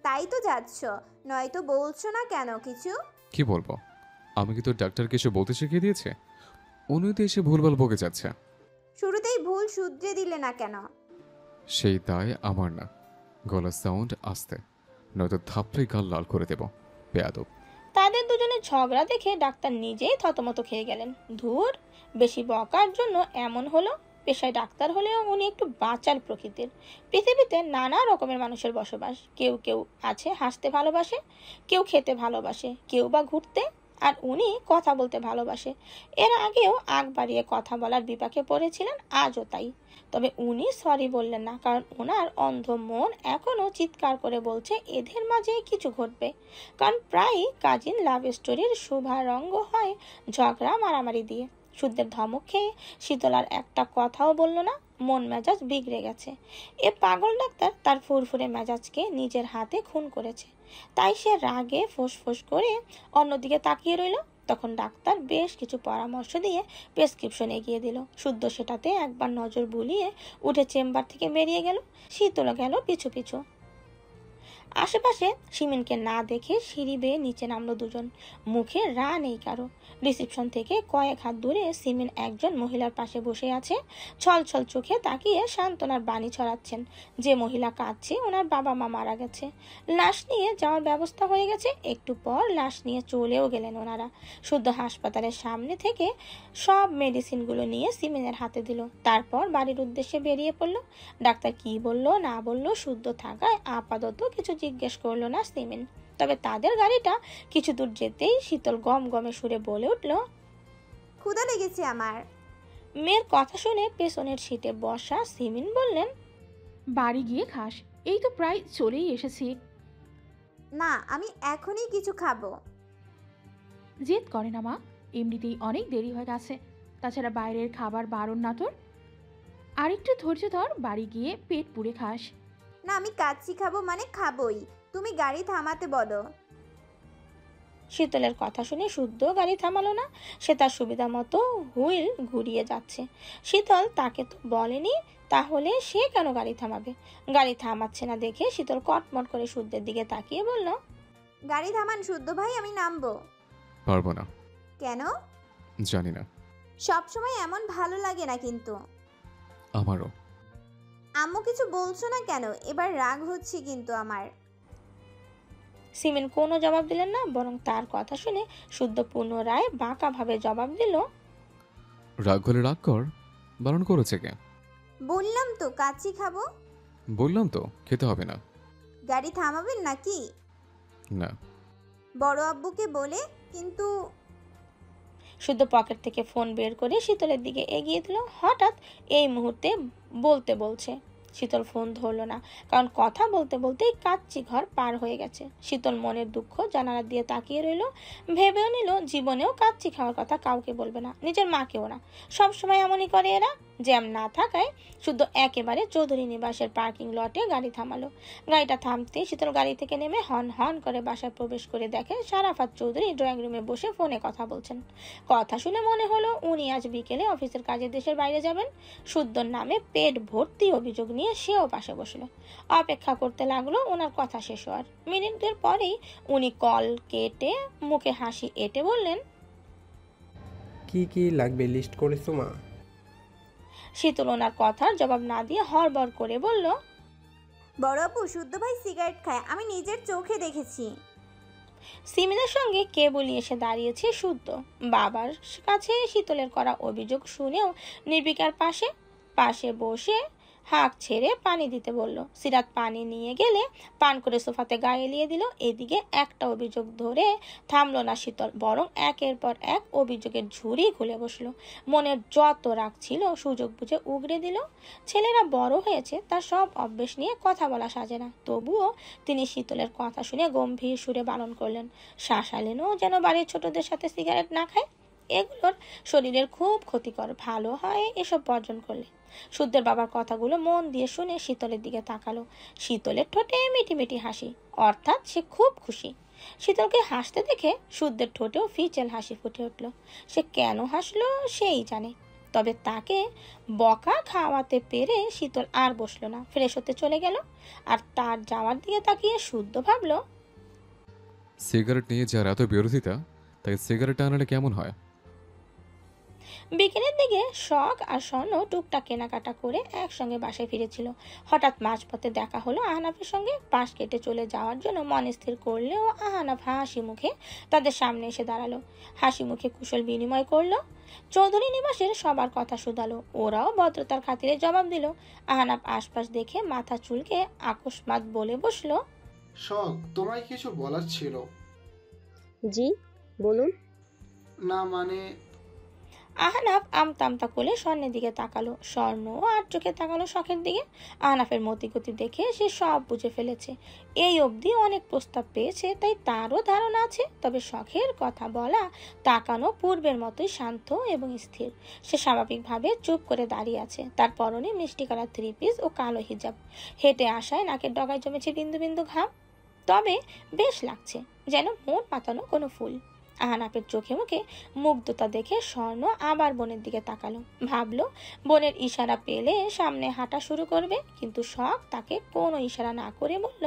S8: তাই তো যাচ্ছ, নয়তো বলছো না কেন কিছু?
S6: কি বলবো? আমি কি তোর ডাক্তারকে এসে বলতে শিখিয়ে দিয়েছে? উনি তো এসে ভুলভাল বকে যাচ্ছে।
S8: শুরুতেই ভুল শুধরে দিলে না কেন?
S6: সেই দায় আমার না। গলার সাউন্ড আস্তে, নয়তো থাপড়ে গাল লাল করে দেব। বেয়াদব।
S1: তাদের দুজনের ঝগড়া দেখে ডাক্তার নিজেই থতমত খেয়ে গেলেন। ধুর, বেশি বকার জন্য এমন হলো। পেশায় ডাক্তার হলেও উনি একটু বাঁচার প্রকৃতির। পৃথিবীতে নানা রকমের মানুষের বসবাস। কেউ কেউ আছে হাসতে ভালোবাসে, কেউ খেতে ভালোবাসে, কেউ বা ঘুরতে, আর উনি কথা বলতে ভালোবাসে। এর আগেও আগ বাড়িয়ে কথা বলার বিপাকে পড়েছিলেন, আজও তাই। তবে উনি সরি বললেন না, কারণ ওনার অন্ধ মন এখনো চিৎকার করে বলছে এদের মাঝে কিছু ঘটবে। কারণ প্রায়ই কাজিন লাভ স্টোরির শুভারঙ্গ হয় ঝগড়া মারামারি দিয়ে। শুদ্ধের ধমক খেয়ে শীতলার একটা কথাও বলল না। মন মেজাজ বিগড়ে গেছে। এ পাগল ডাক্তার তার ফুরফুরে মেজাজকে নিজের হাতে খুন করেছে। তাই সে রাগে ফোঁস করে অন্যদিকে তাকিয়ে রইল। তখন ডাক্তার বেশ কিছু পরামর্শ দিয়ে প্রেসক্রিপশন এগিয়ে দিল। শুদ্ধ সেটাতে একবার নজর বুলিয়ে উঠে চেম্বার থেকে বেরিয়ে গেল। শীতল গেল পিছু পিছু। আশেপাশে সিমিনকে না দেখে সিঁড়ি বেয়ে নিচে নামলো দুজন। মুখে রা নেই কারো। রিসেপশন থেকে কয়েক হাত দূরে সিমিন একজন মহিলার পাশে বসে আছে। ছল ছল চোখে তাকিয়ে সান্ত্বনার বাণী ছড়াচ্ছেন। যে মহিলা কাঁদছে ওনার বাবা মা মারা গেছে, লাশ নিয়ে যাওয়ার ব্যবস্থা হয়ে গেছে। একটু পর লাশ নিয়ে চলেও গেলেন ওনারা। শুদ্ধ হাসপাতালের সামনে থেকে সব মেডিসিনগুলো নিয়ে সিমিনের হাতে দিল। তারপর বাড়ির উদ্দেশ্যে বেরিয়ে পড়লো। ডাক্তার কি বললো না বললো শুদ্ধ থাকায় আপাতত কিছু জিজ্ঞেস করলো না সিমিন। তবে তাদের গাড়িটা কিছু দূর যেতেই শীতল গম গমে সুরে বলে উঠল,
S8: ক্ষুধা লেগেছে আমার।
S1: মেয়ের কথা শুনে পেছনের সিটে বসা সিমিন বললেন,
S9: বাড়ি গিয়ে খাস, এই তো প্রায় চলেই এসেছি।
S8: না, আমি এখনই কিছু খাবো।
S9: জেদ করে না মা, এমনিতেই অনেক দেরি হয়ে গেছে। তাছাড়া বাইরের খাবার বারণ না তোর। আরেকটু ধৈর্য ধর, বাড়ি গিয়ে পেট পুড়ে খাস।
S8: না, আমি কাচ্চি খাবো মানে খাবোই। তুমি গাড়ি থামাতে বলো।
S1: শীতলের কথা শুনে শুদ্ধ গাড়ি থামালো না। সে তার সুবিধা মতো হুইল ঘুরিয়ে যাচ্ছে। শীতল তাকে তো বলেনি, তাহলে সে কেন গাড়ি থামাবে? গাড়ি থামাচ্ছে না দেখে শীতল কটমট করে শুদ্ধের দিকে তাকিয়ে বলল,
S8: গাড়ি থামান শুদ্ধ ভাই, আমি নামবো।
S6: পারবো না।
S8: কেন?
S6: জানি না।
S8: সব সময় এমন ভালো লাগে না কিন্তু।
S6: আমারও।
S8: আম্মু কিছু বলছো না কেন? এবার রাগ হচ্ছে কিন্তু আমার।
S1: সিমিন কোনো জবাব দিলেন না, বরং তার কথা শুনে শুদ্ধ পুনরায় বাঁকা ভাবে জবাব দিল,
S6: রাগ হলে রাগ কর, বারণ করেছে কে?
S8: বললাম তো কাচ্চি খাবো।
S6: বললাম তো খেতে হবে না।
S8: গাড়ি থামাবেন নাকি?
S6: না।
S8: বড় আব্বুকে বলে কিন্তু।
S1: শুদ্ধ পকেট থেকে ফোন বের করে শীতলের দিকে এগিয়ে দিল। হঠাৎ এই মুহূর্তে বলতে বলছে। শীতল ফোন ধরলো না, কারণ কথা বলতে বলতেই কাচ্চি ঘর পার হয়ে গেছে। শীতল মনের দুঃখ জানালা দিয়ে তাকিয়ে রইল। ভেবেও নিল জীবনেও কাচ্চি খাওয়ার কথা কাউকে বলবে না, নিজের মাকেও না। সবসময় এমনই করে এরা। জ্যাম না থাকায় শুদ্ধ একেবারে চৌধুরী নিবাসের পার্কিং লটে গাড়ি থামালো। গাড়িটা থামতে শীতল গাড়ি থেকে নেমে হন হন করে বাসায় প্রবেশ করে দেখে শারাফাত চৌধুরী ড্রয়িং রুমে বসে ফোনে কথা বলছেন। কথা শুনে মনে হলো উনি আজ বিকেলে অফিসের কাজে দেশের বাইরে যাবেন। শুদ্ধর নামে পেট ভর্তি অভিযোগ নিয়ে সেও পাশে বসলো। অপেক্ষা করতে লাগলো ওনার কথা শেষ হওয়ার। মিনিটের পরেই উনি কল কেটে মুখে হাসি এঁটে বললেন,
S11: কি কি লাগবে লিস্ট করেছো মা?
S1: শীতল ওনার কথার জবাব না দিয়ে হড়বড় করে বলল,
S8: বড় আপু শুদ্ধ ভাই সিগারেট খায়, আমি নিজের চোখে দেখেছি।
S1: সিমিনের সঙ্গে কেবলই এসে দাঁড়িয়েছে শুদ্ধ। বাবার কাছে শীতলের করা অভিযোগ শুনেও নির্বিকার পাশে বসে হাঁক ছেড়ে পানি দিতে বলল। সিরাত পানি নিয়ে গেলে পান করে সোফাতে গায়ে এলিয়ে দিল। এদিকে একটা অভিযোগ ধরে থামলো না শীতল, বরং একের পর এক অভিযোগের ঝুড়ি খুলে বসলো। মনের যত রাগ ছিল সুযোগ বুঝে উগড়ে দিল। ছেলেরা বড় হয়েছে, তার সব অভ্যেস নিয়ে কথা বলা সাজে না। তবুও তিনি শীতলের কথা শুনে গম্ভীর সুরে বারণ করলেন। শাসালেনও যেন বাড়ির ছোটদের সাথে সিগারেট না খায়। এগুলোর শরীরের খুব ক্ষতিকর, ভালো হয় এসব বর্জন করলে। শুদ্ধের বাবার কথাগুলো মন দিয়ে শুনে শীতলের দিকে তাকালো। শীতলের ঠোঁটে মিটিমিটি হাসি, অর্থাৎ সে খুব খুশি। শীতলকে হাসতে দেখে শুদ্ধের ঠোঁটেও ফিচেল হাসি ফুটে উঠল। সে কেন হাসলো সেই জানে। তবে তাকে বকা খাওয়াতে পেরে শীতল আর বসলো না, ফ্রেশ হতে চলে গেল। আর তার যাওয়ার দিকে তাকিয়ে শুদ্ধ ভাবলো,
S6: সিগারেট নিয়ে যার এত বিরোধিতা, তাই সিগারেট আনালে কেমন হয়?
S1: বিকেলের দিকে শখ আর স্বর্ণ টুকটাক কেনাকাটা করে একসঙ্গে বাসায় ফিরেছিল। হঠাৎ মাঝপথে দেখা হলো আহনাফের সঙ্গে। পাশ কেটে চলে যাওয়ার জন্য মন স্থির করলেও আহনাফ হাসি মুখে তাদের সামনে এসে দাঁড়ালো। হাসি মুখে কুশল বিনিময় করলো। চৌধুরী নিবাসের সবার কথা শুধালো, ওরাও ভদ্রতার খাতিরে জবাব দিল। আহনাফ আশপাশ দেখে মাথা চুলকে আকস্মাৎ বলে বসলো,
S12: শখ, তোমায় কিছু বলার ছিল।
S13: জি বলুন।
S12: না মানে।
S1: আহনাফ আমতা কোলে স্বর্ণের দিকে তাকালো। স্বর্ণ আর চোখে তাকালো শখের দিকে। আহনাফের মতিগতি দেখে সে সব বুঝে ফেলেছে। এই অবধি অনেক প্রস্তাব পেয়েছে, তাই তারও ধারণা আছে। তবে শখের কথা বলা তাকানো পূর্বের মতোই শান্ত এবং স্থির। সে স্বাভাবিকভাবে চুপ করে দাঁড়িয়ে আছে। তার পরনে মিষ্টি কালার 3 পিস ও কালো হিজাব। হেঁটে আসায় নাকের ডগায় জমেছে বিন্দু বিন্দু ঘাম। তবে বেশ লাগছে, যেন মন পাতানো কোনো ফুল। আহনাফের চোখে মুখে মুগ্ধতা দেখে স্বর্ণ আবার বোনের দিকে তাকালো। ভাবলো বোনের ইশারা পেলে সামনে হাঁটা শুরু করবে, কিন্তু শখ তাকে কোনো ইশারা না করে বলল,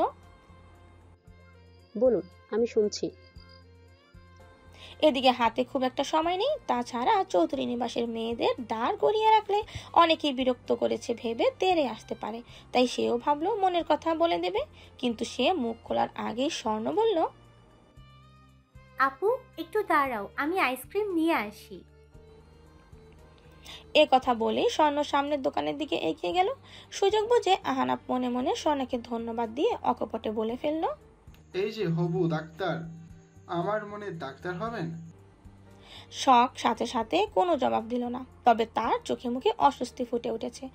S13: বলুন, আমি শুনছি।
S1: এদিকে হাতে খুব একটা সময় নেই, তাছাড়া চৌধুরী নিবাসের মেয়েদের দাঁড় করিয়ে রাখলে অনেকেই বিরক্ত করেছে ভেবে তেড়ে আসতে পারে, তাই সেও ভাবলো মনের কথা বলে দেবে। কিন্তু সে মুখ খোলার আগেই স্বর্ণ বলল,
S3: আপু একটু দাঁড়াও, আমি আইসক্রিম নিয়ে আসি।
S1: এ কথা বলেই স্বর্ণ সামনের দোকানের দিকে এগিয়ে গেল। সুযোগ বুঝে আহানাপ মনে মনে স্বর্ণকে ধন্যবাদ দিয়ে অকপটে বলে ফেলল,
S12: এই যে হবু ডাক্তার, আমার মনে ডাক্তার হবেন?
S1: শখ সাথে সাথে কোনো জবাব দিল না, তবে তার চোখে মুখে অস্বস্তি ফুটে উঠেছে।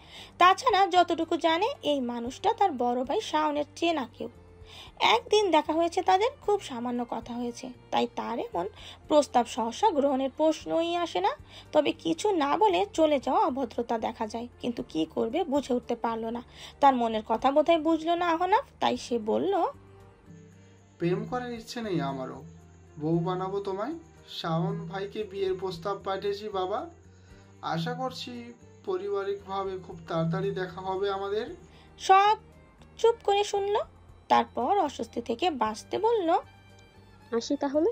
S1: তাছাড়া যতটুকু জানে এই মানুষটা তার বড় ভাই শাওনের চেনা কেউ। একদিন দেখা হয়েছে তাদের, খুব সামান্য কথা হয়েছে, তাই তার এমন প্রস্তাব সহসা গ্রহণের প্রশ্নই আসে না। তবে কিছু না বলে চলে যাওয়া অভদ্রতা দেখা যায়, কিন্তু কি করবে বুঝে উঠতে পারলো না। তার মনের কথা বোধহয় বুঝলো না আহনাফ, তাই সে বলল,
S12: প্রেম করার ইচ্ছে নেই আমারও, বউ বানাবো তোমায়। শাওন ভাইকে বিয়ের প্রস্তাব পাঠিয়েছি বাবা, আশা করছি পারিবারিকভাবে খুব তাড়াতাড়ি দেখা হবে আমাদের।
S1: সব চুপ করে শুনলো, তারপর অস্বস্তি থেকে বাঁচতে বলল,
S13: আসি তাহলে।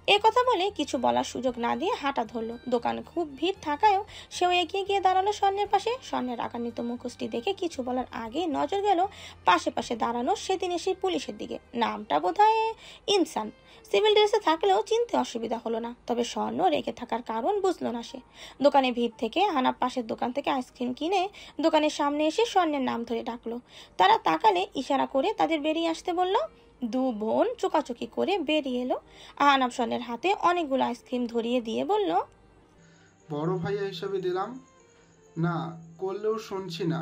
S1: এ কথা বলে কিছু বলার সুযোগ না দিয়ে হাঁটা ধরলো। দোকানে খুব ভিড় থাকায়ও সেও এগিয়ে গিয়ে দাঁড়ালো স্বর্ণের পাশে। স্বর্ণের রাগান্বিত মুখোশটি দেখে কিছু বলার আগে নজর গেল পাশে পাশে দাঁড়ানো সেদিনে সেই পুলিশের দিকে। নামটা বোধহয় ইনসান। সিভিল ড্রেসে থাকলেও চিনতে অসুবিধা হলো না, তবে স্বর্ণ রেগে থাকার কারণ বুঝলো না সে। দোকানে ভিড় থেকে হানাপ পাশের দোকান থেকে আইসক্রিম কিনে দোকানের সামনে এসে স্বর্ণের নাম ধরে ডাকলো। তারা তাকালে ইশারা করে তাদের বেরিয়ে আসতে বলল। দু বোন চোকাচোকি করে বেরিয়ে এলো। আহনাব স্বর্ণের হাতে অনেকগুলো আইসক্রিম ধরিয়ে দিয়ে বলল,
S12: বড় ভাইয়া হিসাবে দিলাম না করলেও শুনছি না।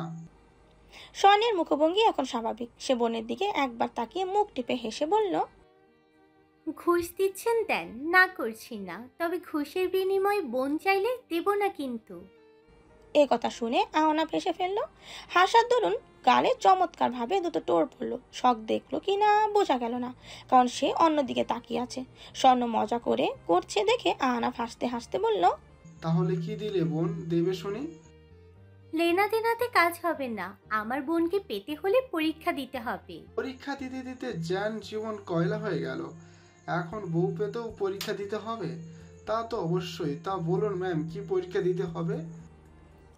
S1: স্বর্ণের মুখভঙ্গি এখন স্বাভাবিক। সে বোনের দিকে একবার তাকিয়ে মুখ টিপে হেসে বলল,
S3: ঘুষ দিচ্ছেন দেন, না করছি না, তবে ঘুষের বিনিময়ে বোন চাইলে দেব না কিন্তু।
S1: এ কথা শুনে আহনাব হেসে ফেললো। হাসার দরুন গালে চমৎকার ভাবে দুটো টোর পড়লো। শখ দেখলো কি না বোঝা গেল না, কারণ সে অন্যদিকে তাকিয়ে আছে। স্বর্ণ মজা করছে দেখে আহনাব হাসতে হাসতে বলল,
S12: তাহলে কি দিলে বোন, দেবে শুনি।
S3: লেনা দেনাতে কাজ হবে না, আমার বোনকে পেতে হলে পরীক্ষা দিতে হবে।
S12: পরীক্ষা দিতে দিতে জ্ঞান জীবন কয়লা হয়ে গেল, এখন বউ পেতেও পরীক্ষা দিতে হবে? তা তো অবশ্যই, তা বলুন ম্যাম, কি পরীক্ষা দিতে হবে?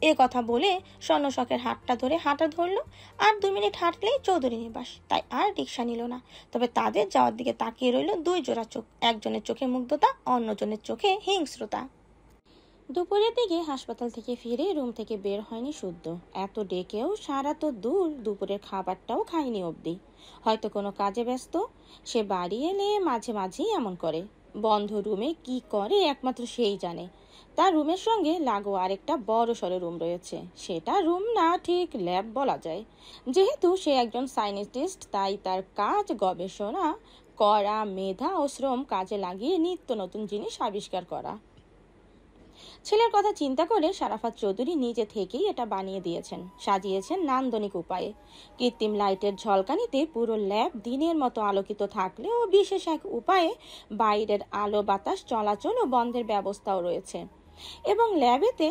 S1: এ কথা বলে স্বর্ণ শখের হাতটা ধরে হাঁটা ধরলো। আর 2 মিনিট হাঁটলেই চৌধুরী নিবাস, তাই আর রিক্সা নিল না। তবে তাদের যাওয়ার দিকে তাকিয়ে রইল 2 জোড়া চোখ, একজনের চোখে মুগ্ধতা, অন্যজনের চোখে হিংস্রতা। দুপুরের দিকে হাসপাতাল থেকে ফিরে রুম থেকে বের হয়নি শুদ্ধ। এত ডেকেও সারা তো দূর, দুপুরের খাবারটাও খায়নি অবধি। হয়তো কোনো কাজে ব্যস্ত। সে বাড়ি এলে মাঝে মাঝেই এমন করে। বন্ধ রুমে কি করে একমাত্র সেই জানে। তার রুমের সঙ্গে লাগোয়া আরেকটা বড় সড়ো রুম রয়েছে। সেটা রুম না, ঠিক ল্যাব বলা যায়। যেহেতু সে একজন সায়েন্টিস্ট, তাই তার কাজ গবেষণা করা, মেধা ও শ্রম কাজে লাগিয়ে নিত্য নতুন জিনিস আবিষ্কার করা। ছেলের কথা চিন্তা করে শারাফাত চৌধুরী নিজে থেকেই এটা বানিয়ে দিয়েছেন, সাজিয়েছেন নান্দনিক উপায়ে। কৃত্রিম লাইটের ঝলকানিতে পুরো ল্যাব দিনের মতো আলোকিত থাকলেও বিশেষ এক উপায়ে বাইরের আলো বাতাস চলাচল ও বন্ধের ব্যবস্থাও রয়েছে। এবং ল্যাবেতে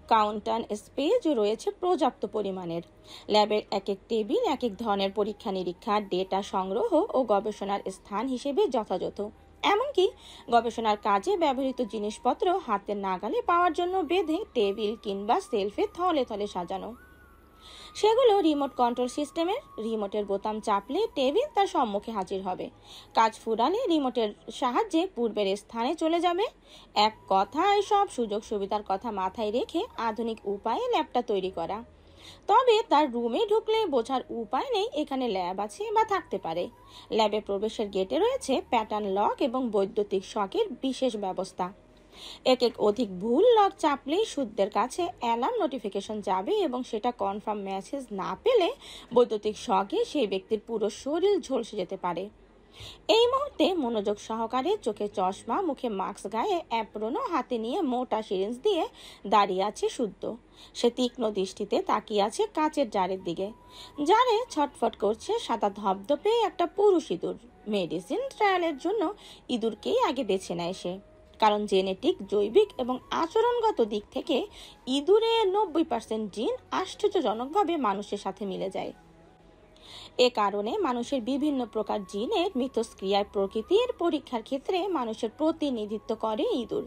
S1: কাউন্টার স্পেস রয়েছে পর্যাপ্ত পরিমাণের। ল্যাবের এক এক টেবিল এক এক ধরনের পরীক্ষা নিরীক্ষা, ডেটা সংগ্রহ ও গবেষণার স্থান হিসেবে যথাযথ। এমনকি গবেষণার কাজে ব্যবহৃত জিনিসপত্র হাতের নাগালে পাওয়ার জন্য বেঁধে টেবিল কিংবা সেলফে থলে থলে সাজানো। সেগুলো রিমোট কন্ট্রোল সিস্টেমের। রিমোটের বোতাম চাপলে টেবিল তার সম্মুখে হাজির হবে। কাজ ফুরালে রিমোটের সাহায্যে পূর্বের স্থানে চলে যাবে। এক কথায় সব সুযোগ সুবিধার কথা মাথায় রেখে আধুনিক উপায়ে ল্যাবটা তৈরি করা। তবে তার রুমে ঢুকলে বোঝার উপায় নেই এখানে ল্যাব আছে বা থাকতে পারে। ল্যাবে প্রবেশের গেটে রয়েছে প্যাটার্ন লক এবং বৈদ্যুতিক শকের বিশেষ ব্যবস্থা। এক অধিক ভুল লক চাপলেই সুদদের কাছে অ্যালার্ম নোটিফিকেশন যাবে এবং সেটা কনফার্ম মেসেজ না পেলে বৈদ্যুতিক শকে সেই ব্যক্তির পুরো শরীর ঝলসে যেতে পারে। এই মুহূর্তে মনোযোগ সহকারে চোখে চশমা, মুখে মাস্ক, গায়ে অ্যাপ্রন হাতে নিয়ে মোটা সিরিঞ্জ দিয়ে দাঁড়িয়ে আছে শুদ্ধ। সে তীক্ষ্ণ দৃষ্টিতে তাকিয়ে আছে কাচের জারের দিকে। জারে ছটফট করছে সাদা ধপধপে একটা পুরুষ ইঁদুর। মেডিসিন ট্রায়ালের জন্য ইঁদুরকেই আগে বেছে নেয় সে, কারণ জেনেটিক, জৈবিক এবং আচরণগত দিক থেকে ইঁদুরের 90% জিন আশ্চর্যজনকভাবে মানুষের সাথে মিলে যায়। এ কারণে মানুষের বিভিন্ন প্রকার জিনের মিথস্ক্রিয়ায় প্রকৃতির পরীক্ষার ক্ষেত্রে মানুষের প্রতিনিধিত্ব করে ইঁদুর,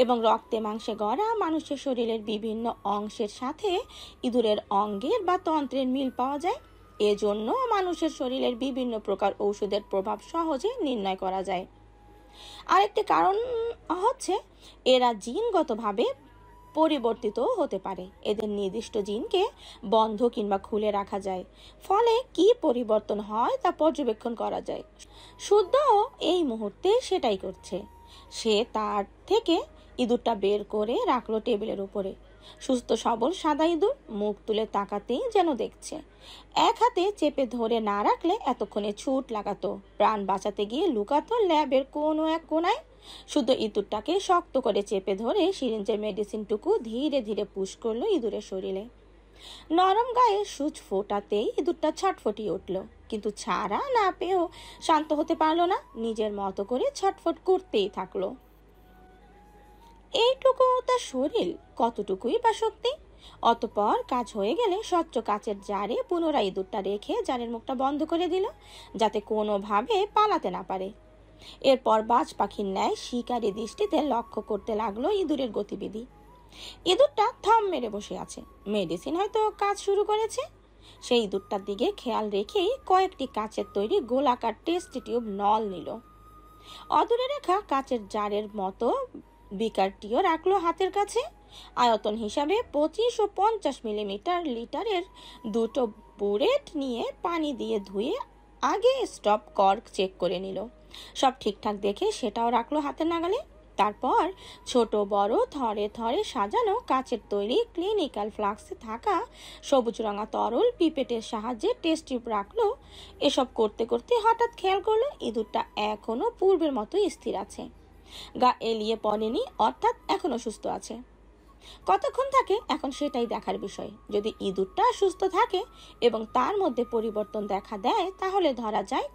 S1: এবং রক্তে মাংসে গড়া মানুষের শরীরের বিভিন্ন অংশের সাথে ইঁদুরের অঙ্গের বা তন্ত্রের মিল পাওয়া যায়। এজন্য মানুষের শরীরের বিভিন্ন প্রকার ঔষধের প্রভাব সহজে নির্ণয় করা যায়। আরেকটি কারণ হচ্ছে এরা জিনগতভাবে পরিবর্তিত হতে পারে। এদের নির্দিষ্ট জিনকে বন্ধ কিংবা খুলে রাখা যায়, ফলে কি পরিবর্তন হয় তা পর্যবেক্ষণ করা যায়। শুদ্ধ এই মুহূর্তে সেটাই করছে। সে তার থেকে ইঁদুরটা বের করে রাখলো টেবিলের উপরে। সুস্থ সবল সাদা ইঁদুর মুখ তুলে তাকাতেই যেন দেখছে। এক হাতে চেপে ধরে না রাখলে এতক্ষণে ছুট লাগাতো, প্রাণ বাঁচাতে গিয়ে লুকাতো ল্যাবের কোনো এক কোনায়। শুধু ইঁদুরটাকে শক্ত করে চেপে ধরে সিরিঞ্জের মেডিসিনটুকু ধীরে ধীরে পুশ করলো ইঁদুরের শরীরে। নরম গায়ে সূচ ফোটাতেই ইঁদুরটা ছটফটিয়ে উঠল, কিন্তু ছাড়া না পেয়েও শান্ত হতে পারলো না। নিজের মতো করে ছটফট করতেই থাকলো। এইটুকু তার শরীর, কতটুকুই বা শক্তি। অতঃপর কাজ হয়ে গেলে স্বচ্ছ কাচের জারে পুনরায় ইঁদুরটা রেখে জারের মুখটা বন্ধ করে দিল, যাতে কোনোভাবে পালাতে না পারে। এরপর বাজ পাখির ন্যায় শিকারী দৃষ্টিতে লক্ষ্য করতে লাগলো ইঁদুরের গতিবিধি। ইঁদুরটা থম মেরে বসে আছে, মেডিসিন হয়তো কাজ শুরু করেছে। সেই ইঁদুরটার দিকে খেয়াল রেখেই কয়েকটি কাচের তৈরি গোলাকার টেস্ট টিউব নল নিল। অদূরে রেখা কাচের জারের মতো বিকারটিও রাখলো হাতের কাছে। আয়তন হিসাবে 25 ও 50 মিলিমিটার লিটারের দুটো বুলেট নিয়ে পানি দিয়ে ধুয়ে আগে স্টপ কর্ক চেক করে নিল। সব ঠিকঠাক দেখে সেটাও রাখলো হাতের নাগালে। তারপর ছোট বড় থরে থরে সাজানো কাচের তৈরি ক্লিনিক্যাল ফ্লাস্কে থাকা সবুজ রঙা তরল পিপেটের সাহায্যে টেস্ট টিউব রাখলো। এসব করতে করতে হঠাৎ খেয়াল করলো ইঁদুরটা এখনো পূর্বের মতোই স্থির আছে, গা এলিয়ে পড়েনি, অর্থাৎ এখনো সুস্থ আছে। কতক্ষণ থাকে এখন সেটাই দেখার বিষয়। যদি ইঁদুরটা সুস্থ থাকে এবং তার মধ্যে পরিবর্তন দেখা দেয় তাহলে ধরা যায়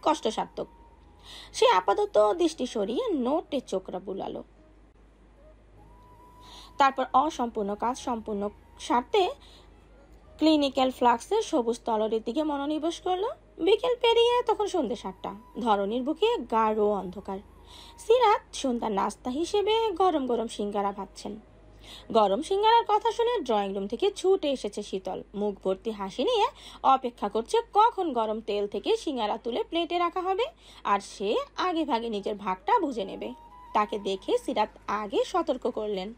S1: কষ্টসার্থক। সে আপাতত দৃষ্টি সরিয়ে নোটে চোখরা বুলালো। তারপর অসম্পূর্ণ কাজ সম্পূর্ণ স্বার্থে ক্লিনিক্যাল ফ্লাক্সের সবুজ তলরের দিকে মনোনিবেশ করলো। বিকেল পেরিয়ে তখন সন্ধ্যে 7টা। ধরনীর বুকে গাঢ় অন্ধকার। সিরাত সন্ধ্যার নাস্তা হিসেবে গরম গরম সিঙ্গারা ভাবছেন। গরম সিঙ্গারার কথা শুনে ড্রয়িং রুম থেকে ছুটে এসেছে শীতল। মুখ ভর্তি হাসি নিয়ে অপেক্ষা করছে কখন গরম তেল থেকে সিঙ্গারা তুলে প্লেটে রাখা হবে, আর সে আগে ভাগে নিজের ভাগটা বুঝে নেবে। তাকে দেখে সিরাত আগে সতর্ক করলেন,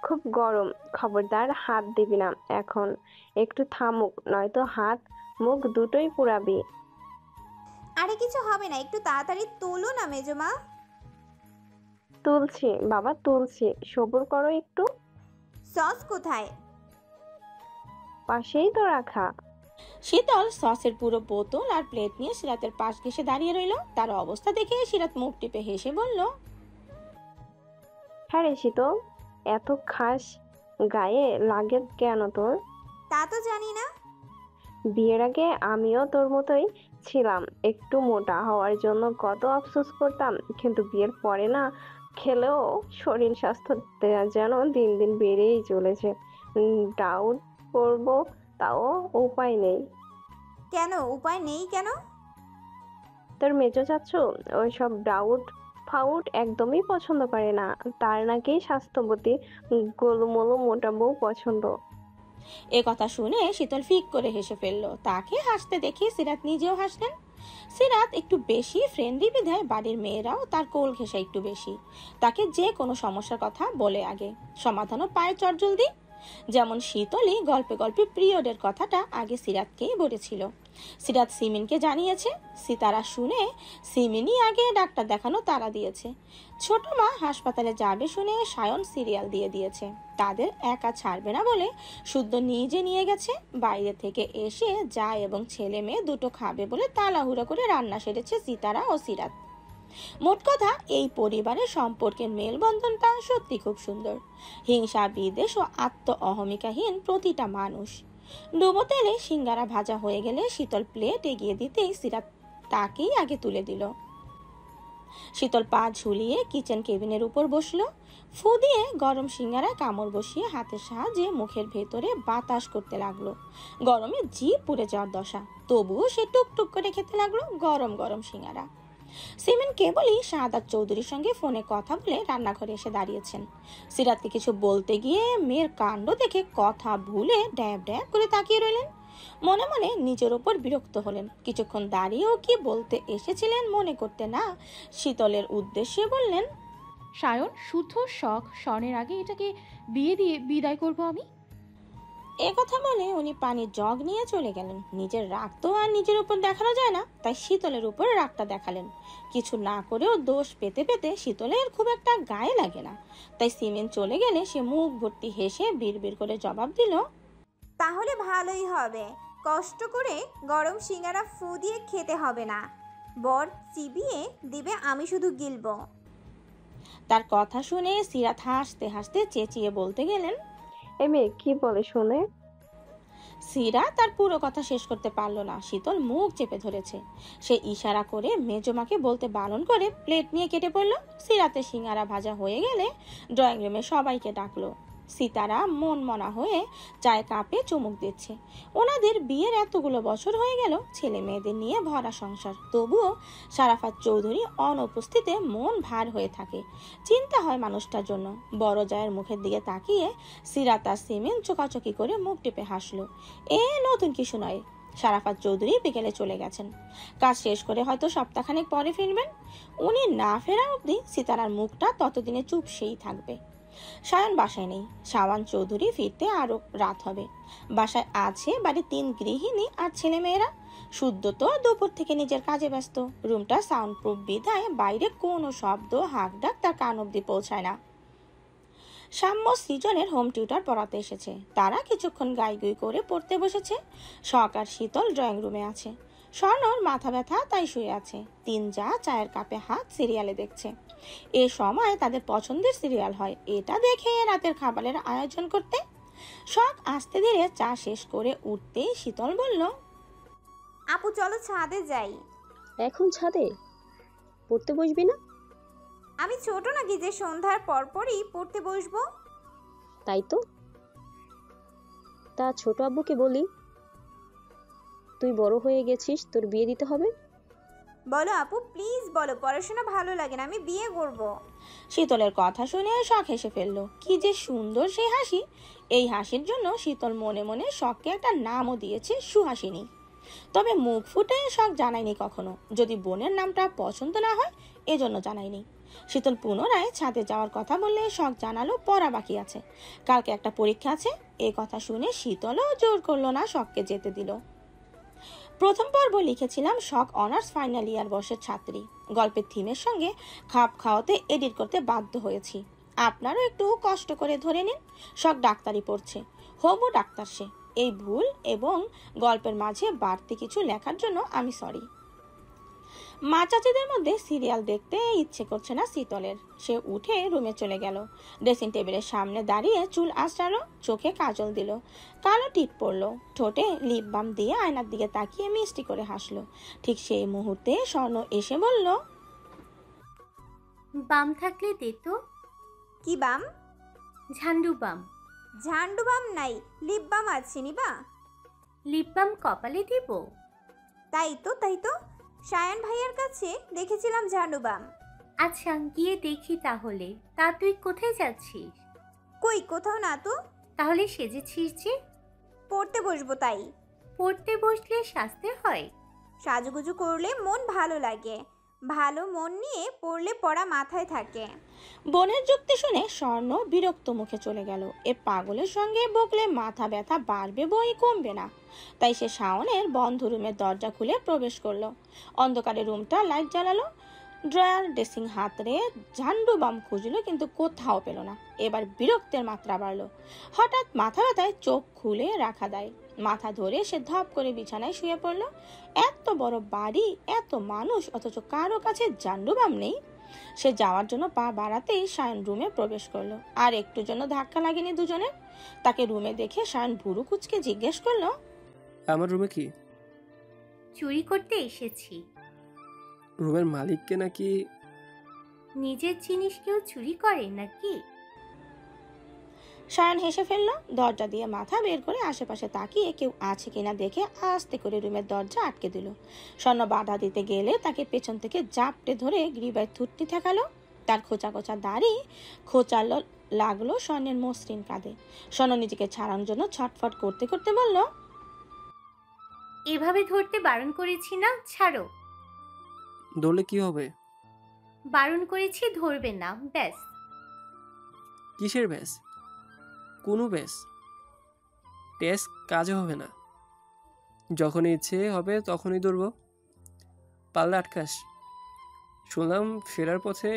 S14: খুব গরম, খবরদার হাত দিবি না এখন, একটু থামুক, নয়তো হাত মুখ দুটোই পুড়াবি।
S8: আরে কিছু হবে না, একটু তাড়াতাড়ি তোলো না মেজমা।
S14: তুলছি বাবা তুলছি, সবুর করো একটু।
S8: সস কোথায়?
S14: পাশেই তো রাখা।
S1: শীতল সসের পুরো বোতল আর প্লেট নিয়ে সিরাতের পাশ ঘেঁষে দাঁড়িয়ে রইল। তার অবস্থা দেখে সিরাত মুখ টিপে হেসে বলল,
S14: হ্যাঁ রে শীতল, এত খাস গায়ে লাগে কেন তোর?
S8: তা তো জানি না।
S14: বিয়ের আগে আমিও তোর মতোই ছিলাম, একটু মোটা হওয়ার জন্য কত আফসোস করতাম, কিন্তু বিয়ের পরে না খেলেও শরীর স্বাস্থ্য যেন দিন দিন বেড়েই চলেছে। ডাউট করব তাও উপায় নেই।
S8: কেন উপায় নেই কেন?
S14: তোর মেজো চাচ্ছু ওইসব ডাউট ফাউট একদমই পছন্দ করে না, তার নাকি স্বাস্থ্যবতী গোলুমোলু মোটা বউ পছন্দ।
S1: এ কথা শুনে শীতল ফিক করে হেসে ফেললো। তাকে হাসতে দেখে সিরাত নিজেও হাসলেন। সিরাত একটু বেশি ফ্রেন্ডলি বিধায় বাড়ির মেয়েরাও তার কোল ঘেঁষা একটু বেশি। তাকে যে কোনো সমস্যার কথা বলে আগে, সমাধানও পায় চটজলদি। যেমন শীতলই গল্পে গল্পে পিরিয়ডের কথাটা আগে সিরাতকেই বলেছিল। সিরাত সিমিনকে জানিয়েছে। সিতারা শুনে সিমিনই আগে ডাক্তার দেখানো তারা দিয়েছে। ছোট মা হাসপাতালে যাবে শুনে সায়ন সিরিয়াল দিয়ে দিয়েছে। তাদের একা ছাড়বে না বলে শুদ্ধ নিজে নিয়ে গেছে। বাইরে থেকে এসে যা এবং ছেলে মেয়ে দুটো খাবে বলে তাড়াহুড়ো করে রান্না সেরেছে সিতারা ও সিরাত। মোট কথা এই পরিবারের সম্পর্কের মেলবন্ধনটা সত্যি খুব সুন্দর। হিংসা বিদ্বেষ ও আত্ম অহমিকাহীন প্রতিটা মানুষ। ডুবো তেলে সিঙ্গারা ভাজা হয়ে গেলে শীতল প্লেট এগিয়ে দিতেই সিরাত তাকেই আগে তুলে দিল। শীতল পা ঝুলিয়ে কিচেন কেবিনের উপর বসলো। ফু দিয়ে গরম সিঙ্গারায় কামড় বসিয়ে হাতের সাহায্যে মুখের ভেতরে বাতাস করতে লাগলো। গরমে জিভ পুড়ে যাওয়ার দশা, তবুও সে টুকটুক করে খেতে লাগলো গরম গরম সিঙ্গারা। সিমেন কেবলই শাহাদাত চৌধুরীর সঙ্গে ফোনে কথা বলে রান্নাঘরে এসে দাঁড়িয়েছেন। সিরাতকে কিছু বলতে গিয়ে মেয়ের কাণ্ড দেখে কথা ভুলে ড্যাব ড্যাব করে তাকিয়ে রইলেন। মনে মনে নিজের ওপর বিরক্ত হলেন। কিছুক্ষণ দাঁড়িয়েও কি বলতে এসেছিলেন মনে করতে না শীতলের উদ্দেশ্যে বললেন,
S9: সায়ন শুদ্ধ শখ, স্বর্ণের আগে এটাকে বিয়ে দিয়ে বিদায় করব আমি।
S1: এ কথা বলে উনি পানির জগ নিয়ে চলে গেলেন। নিজের রাগ তো আর নিজের উপর দেখানো যায় না, তাই শীতলের উপর রাগটা দেখালেন। কিছু না করেও দোষ পেতে পেতে শীতলের খুব একটা গায়ে লাগে না, তাই সিমেন চলে গেলে সে মুখ ভর্তি হেসে বিড়বিড় করে জবাব দিল,
S8: তাহলে ভালোই হবে, কষ্ট করে গরম সিঙ্গারা ফু দিয়ে খেতে হবে না, বর চিবিয়ে দিবে, আমি শুধু গিলবো।
S1: তার কথা শুনে সিরাত হাসতে হাসতে চেঁচিয়ে বলতে গেলেন,
S14: এ মেয়ে কি বলে শুনে?
S1: সিরাত তার পুরো কথা শেষ করতে পারলো না, শীতল মুখ চেপে ধরেছে। সে ইশারা করে মেজমাকে বলতে বারণ করে প্লেট নিয়ে কেটে পড়লো। সিরাতের সিঙ্গারা ভাজা হয়ে গেলে ড্রয়িং রুমে সবাইকে ডাকলো। সিতারা মন মনা হয়ে চায় কাপে চুমুক দিচ্ছে। ওনাদের বিয়ের এতগুলো বছর হয়ে গেল, ছেলে মেয়েদের নিয়ে ভরা সংসার, তবুও শারাফাত চৌধুরী অনুপস্থিতিতে মন ভার হয়ে থাকে। চিন্তা হয় মানুষটার জন্য। বড় জায়ের মুখের দিকে তাকিয়ে সিরাত আর সিমেন চোকাচকি করে মুখ টিপে হাসলো। এ নতুন কিছু নয়। শারাফাত চৌধুরী বিকেলে চলে গেছেন, কাজ শেষ করে হয়তো সপ্তাহখানেক পরে ফিরবেন। উনি না ফেরা অবধি সিতারার মুখটা ততদিনে চুপসেই থাকবে। সায়ন বাসায় নেই, শাওয়ান চৌধুরী ফিরতে আরো রাত হবে। বাসায় আছে বাড়ির 3 গৃহিণী আর ছেলে মেয়েরা। শুদ্ধ তো দুপুর থেকে নিজের কাজে ব্যস্ত। রুমটা সাউন্ড প্রুফ বিধায় বাইরে কোনো শব্দ হাঁক ডাক তার কান অব্দি পৌঁছায় না। সাম্য সৃজনের হোম টিউটার পড়াতে এসেছে, তারা কিছুক্ষণ গাইগুই করে পড়তে বসেছে। শখ আর শীতল ড্রয়িং রুমে আছে। স্বর্ণর মাথা ব্যথা, তাই শুয়ে আছে। 3 জা চায়ের কাপে হাত সিরিয়ালে দেখছে। এ সময় তাদের পছন্দের সিরিয়াল হয়, এটা দেখে রাতের খাবারের আয়োজন করতে। শখ আস্তে ধীরে চা শেষ করে উঠতেই শীতল বলল,
S8: আপু চলো ছাদে যাই।
S13: এখন ছাদে পড়তে বসবি না?
S8: আমি ছোট নাকি যে সন্ধ্যার পরপরই পড়তে বসবো?
S13: তাই তো। তা ছোট আব্বুকে বলি, তুই বড় হয়ে গেছিস, তোর বিয়ে দিতে হবে।
S8: বলো আপু, প্লিজ বলো, পড়াশোনা ভালো লাগে না, আমি বিয়ে করব।
S1: শীতলের কথা শুনে শখ হেসে ফেললো। কি যে সুন্দর সেই হাসি! এই হাসির জন্য শীতল মনে মনে শখকে একটা নামও দিয়েছে, সুহাসিনী। তবে মুখ ফুটে শখ জানায়নি কখনো। যদি বোনের নামটা পছন্দ না হয় এজন্য জানায়নি। শীতল পুনরায় ছাদে যাওয়ার কথা বললে শখ জানালো পড়া বাকি আছে, কালকে একটা পরীক্ষা আছে। এ কথা শুনে শীতলও জোর করলো না, শখকে যেতে দিল। প্রথম পর্ব লিখেছিলাম শখ অনার্স ফাইনাল ইয়ার বর্ষের ছাত্রী। গল্পের থিমের সঙ্গে খাপ খাওয়াতে এডিট করতে বাধ্য হয়েছি। আপনারও একটু কষ্ট করে ধরে নিন। শখ ডাক্তারি পড়ছে, হবু ডাক্তার সে। এই ভুল এবং গল্পের মাঝে বাড়তি কিছু লেখার জন্য আমি সরি। মা চাচিদের মধ্যে সিরিয়াল দেখতে ইচ্ছে করছে না শীতলের। সে উঠে রুমে চলে গেল। ড্রেসিং টেবিলের সামনে দাঁড়িয়ে চুল আঁচড়ালো, চোখে কাজল দিল, কালো টিপ পরলো, ঠোঁটে লিপ বাম দিয়ে আয়নার দিকে তাকিয়ে মিষ্টি করে হাসলো। ঠিক সেই মুহূর্তে স্বর্ণ এসে বলল,
S3: বাম থাকলে দে তো।
S8: কি বাম?
S3: ঝান্ডু বাম।
S8: ঝান্ডু বাম নাই, লিপ বাম আছে, নিবা?
S3: লিপ বাম কপালে দিব?
S8: তাই তো, তাই তো, সায়ন ভাইয়ার কাছে দেখেছিলাম ঝান্ডু বাম।
S3: আচ্ছা গিয়ে দেখি তাহলে। তা তুই কোথায় যাচ্ছিস?
S8: কই, কোথাও না তো।
S3: তাহলে সেজেছিস যে?
S8: পড়তে বসবো তাই।
S3: পড়তে বসলে সাজতে হয়?
S8: সাজুগুজু করলে মন ভালো লাগে, ভালো মন নিয়ে পড়লে পড়া মাথায় থাকে।
S1: বোনের যুক্তি শুনে স্বর্ণ বিরক্ত মুখে চলে গেল। এ পাগলের সঙ্গে বকলে মাথা ব্যথা বাড়বে বই কমবে না। তাই সে শাওনের বন্ধ রুমের দরজা খুলে প্রবেশ করলো। অন্ধকারে রুমটা লাইট জ্বালালো। ড্রয়ার ড্রেসিং হাতড়ে ঝান্ডু বাম খুঁজলো, কিন্তু কোথাও পেল না। এবার বিরক্তের মাত্রা বাড়লো। হঠাৎ মাথা ব্যথায় চোখ খুলে রাখা দেয়। মাথা ধরে সে ধপ করে বিছানায় শুয়ে পড়লো। এত বড় বাড়ি, এত মানুষ, অথচ কারো কাছে ঝান্ডু বাম নেই। সে যাওয়ার জন্য পা বাড়াতেই সায়ন রুমে প্রবেশ করলো। আর একটু জন্য ধাক্কা লাগেনি দুজনের। তাকে রুমে দেখে সায়ন ভুরু কুচকে জিজ্ঞেস করলো,
S7: আমার রুমে কি?
S3: চুরি করতে এসেছি।
S7: রুমের মালিককে নাকি?
S3: নিজের জিনিস কেউ চুরি করে নাকি?
S1: সায়ন হেসে ফেললো। দরজা দিয়ে মাথা বের করে আশেপাশে তাকিয়ে কেউ আছে কিনা দেখে আস্তে করে রুমের দরজা আটকে দিল। স্বর্ণ বাধা দিতে গেলে তাকে পেছন থেকে জাপটে ধরে গ্রীবায় থুতনি ঠেকালো। তার খোঁচা খোঁচা দাড়ি খোঁচালো লাগলো স্বর্ণের মসৃণ কাঁধে। স্বর্ণ নিজেকে ছাড়ানোর জন্য ছটফট করতে করতে বলল,
S3: এভাবে ধরতে বারণ করেছি না, ছাড়ো।
S7: দৌড়লে কি হবে?
S3: বারণ করেছি ধরবে না, ব্যাস।
S7: কিসের ব্যাস? কোনো ব্যাস টেস্ট কাজে হবে না। যখন ইচ্ছে হবে তখনই দৌড়ব। পাল্লা আটকাস। শুনলাম ফেরার পথে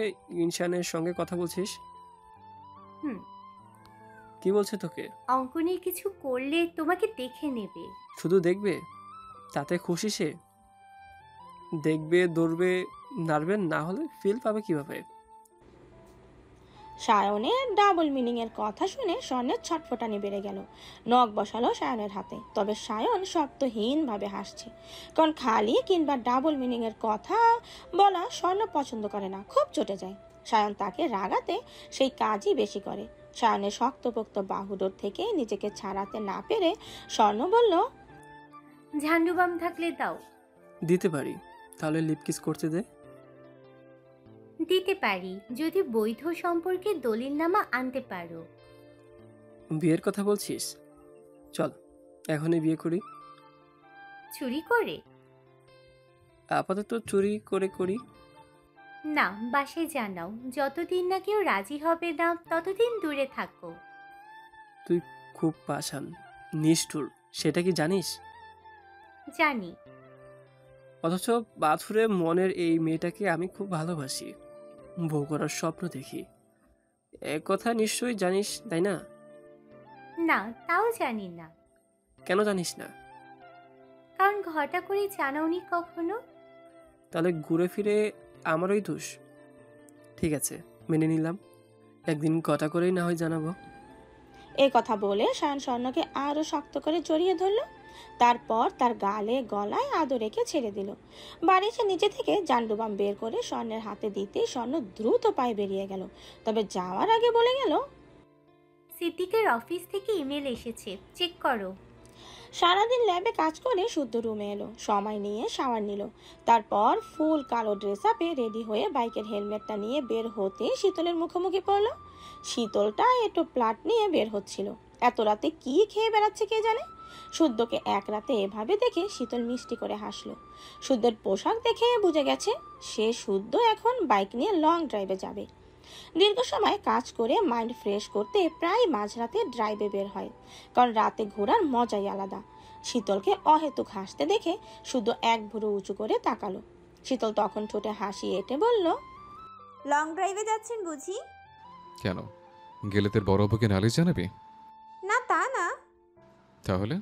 S7: ইনশানের সঙ্গে কথা বলছিস।
S3: হুম।
S7: কি বলছে তোকে?
S3: অঙ্ক নিয়ে কিছু করলে তোমাকে দেখে নেবে।
S7: শুধু দেখবে? তাতে খুশি সে? দেখবে, দৌড়বে, নাড়বে, না হলে ফিল পাবে কিভাবে?
S1: সায়নের ডাবল মিনিং এর কথা শুনে স্বর্ণের ছটফটানি বেড়ে গেল। নখ বসালো সায়নের হাতে। তবে সায়ন শব্দহীন ভাবে হাসছে, কারণ খালি কিংবা ডাবল মিনিং এর কথা বলা স্বর্ণ পছন্দ করে না, খুব চটে যায়। সায়ন তাকে রাগাতে সেই কাজই বেশি করে। সায়নের শক্তপোক্ত বাহুডোর থেকে নিজেকে ছাড়াতে না পেরে স্বর্ণ বলল,
S3: ঝান্ডুবাম থাকলে দাও।
S7: দিতে পারি, তাহলে লিপ কিস করতে দে।
S3: দিতে পারি যদি বৈধ সম্পর্কে দলিলনামা আনতে পারো।
S7: বিয়ের কথা বলছিস? চল এখনই বিয়ে করি।
S3: চুরি করে?
S7: আপাতত চুরি করে করি।
S3: না, বাসায় জানাও। যতদিন না কেউ রাজি হবে না ততদিন দূরে থাকো।
S7: তুই খুব পাষাণ, নিষ্ঠুর, সেটা কি জানিস?
S3: জানি।
S7: অথচ পাথুরে মনের এই মেয়েটাকে আমি খুব ভালোবাসি, বউ করার স্বপ্ন দেখি। এক কথা নিশ্চয়ই জানিস, তাই না?
S3: না, তাও জানি না।
S7: কেন জানিস না?
S3: কারণ ঘটা করে জানাওনি কখনো।
S7: তাহলে ঘুরে ফিরে আমারই দোষ। ঠিক আছে, মেনে নিলাম। একদিন কথা করেই না হয় জানাবো।
S1: এই কথা বলে সায়ন স্বর্ণকে আরো শক্ত করে জড়িয়ে ধরলো। তারপর তার গালে গলায় আদর রেখে ছেড়ে দিল। বাড়ি এসে নিচে থেকে জান্ডুবাম বের করে স্বর্ণের হাতে দিতে স্বর্ণ দ্রুত পায়ে বেরিয়ে গেল। তবে যাওয়ার আগে বলে গেল,
S3: সিদ্দিকের অফিস থেকে ইমেল এসেছে, চেক করো।
S1: সারাদিন ল্যাবে কাজ করে শুদ্ধ রুমে এলো, সময় নিয়ে শাওয়ার নিল। তারপর ফুল কালো ড্রেস আপে রেডি হয়ে বাইকের হেলমেটটা নিয়ে বের হতে শীতলের মুখোমুখি পড়ল। শীতলটা একটু প্লাট নিয়ে বের হচ্ছিল। এত রাতে কি খেয়ে বেড়াচ্ছে কে জানে। শুদ্ধকে এক রাতে এভাবে দেখে শীতল মিষ্টি করে হাসলো। শুদ্ধের পোশাক দেখে বুঝে গেছে সে শুদ্ধ এখন বাইক নিয়ে লং ড্রাইভে যাবে। দীর্ঘ সময় কাজ করে মাইন্ড ফ্রেশ করতে প্রায় মাঝরাতে ড্রাইভে বের হয়, কারণ রাতে ঘোরার মজাই আলাদা। শীতলকে অহেতুক হাসতে দেখে শুদ্ধ এক ভুরু উঁচু করে তাকালো। শীতল তখন ঠোঁটে হাসি এঁটে বলল,
S8: লং ড্রাইভে যাচ্ছেন বুঝি?
S6: কেন, গেলে তোর বড় অবুকে নালিশ জানাবি?
S8: না তা না,
S6: তাহলে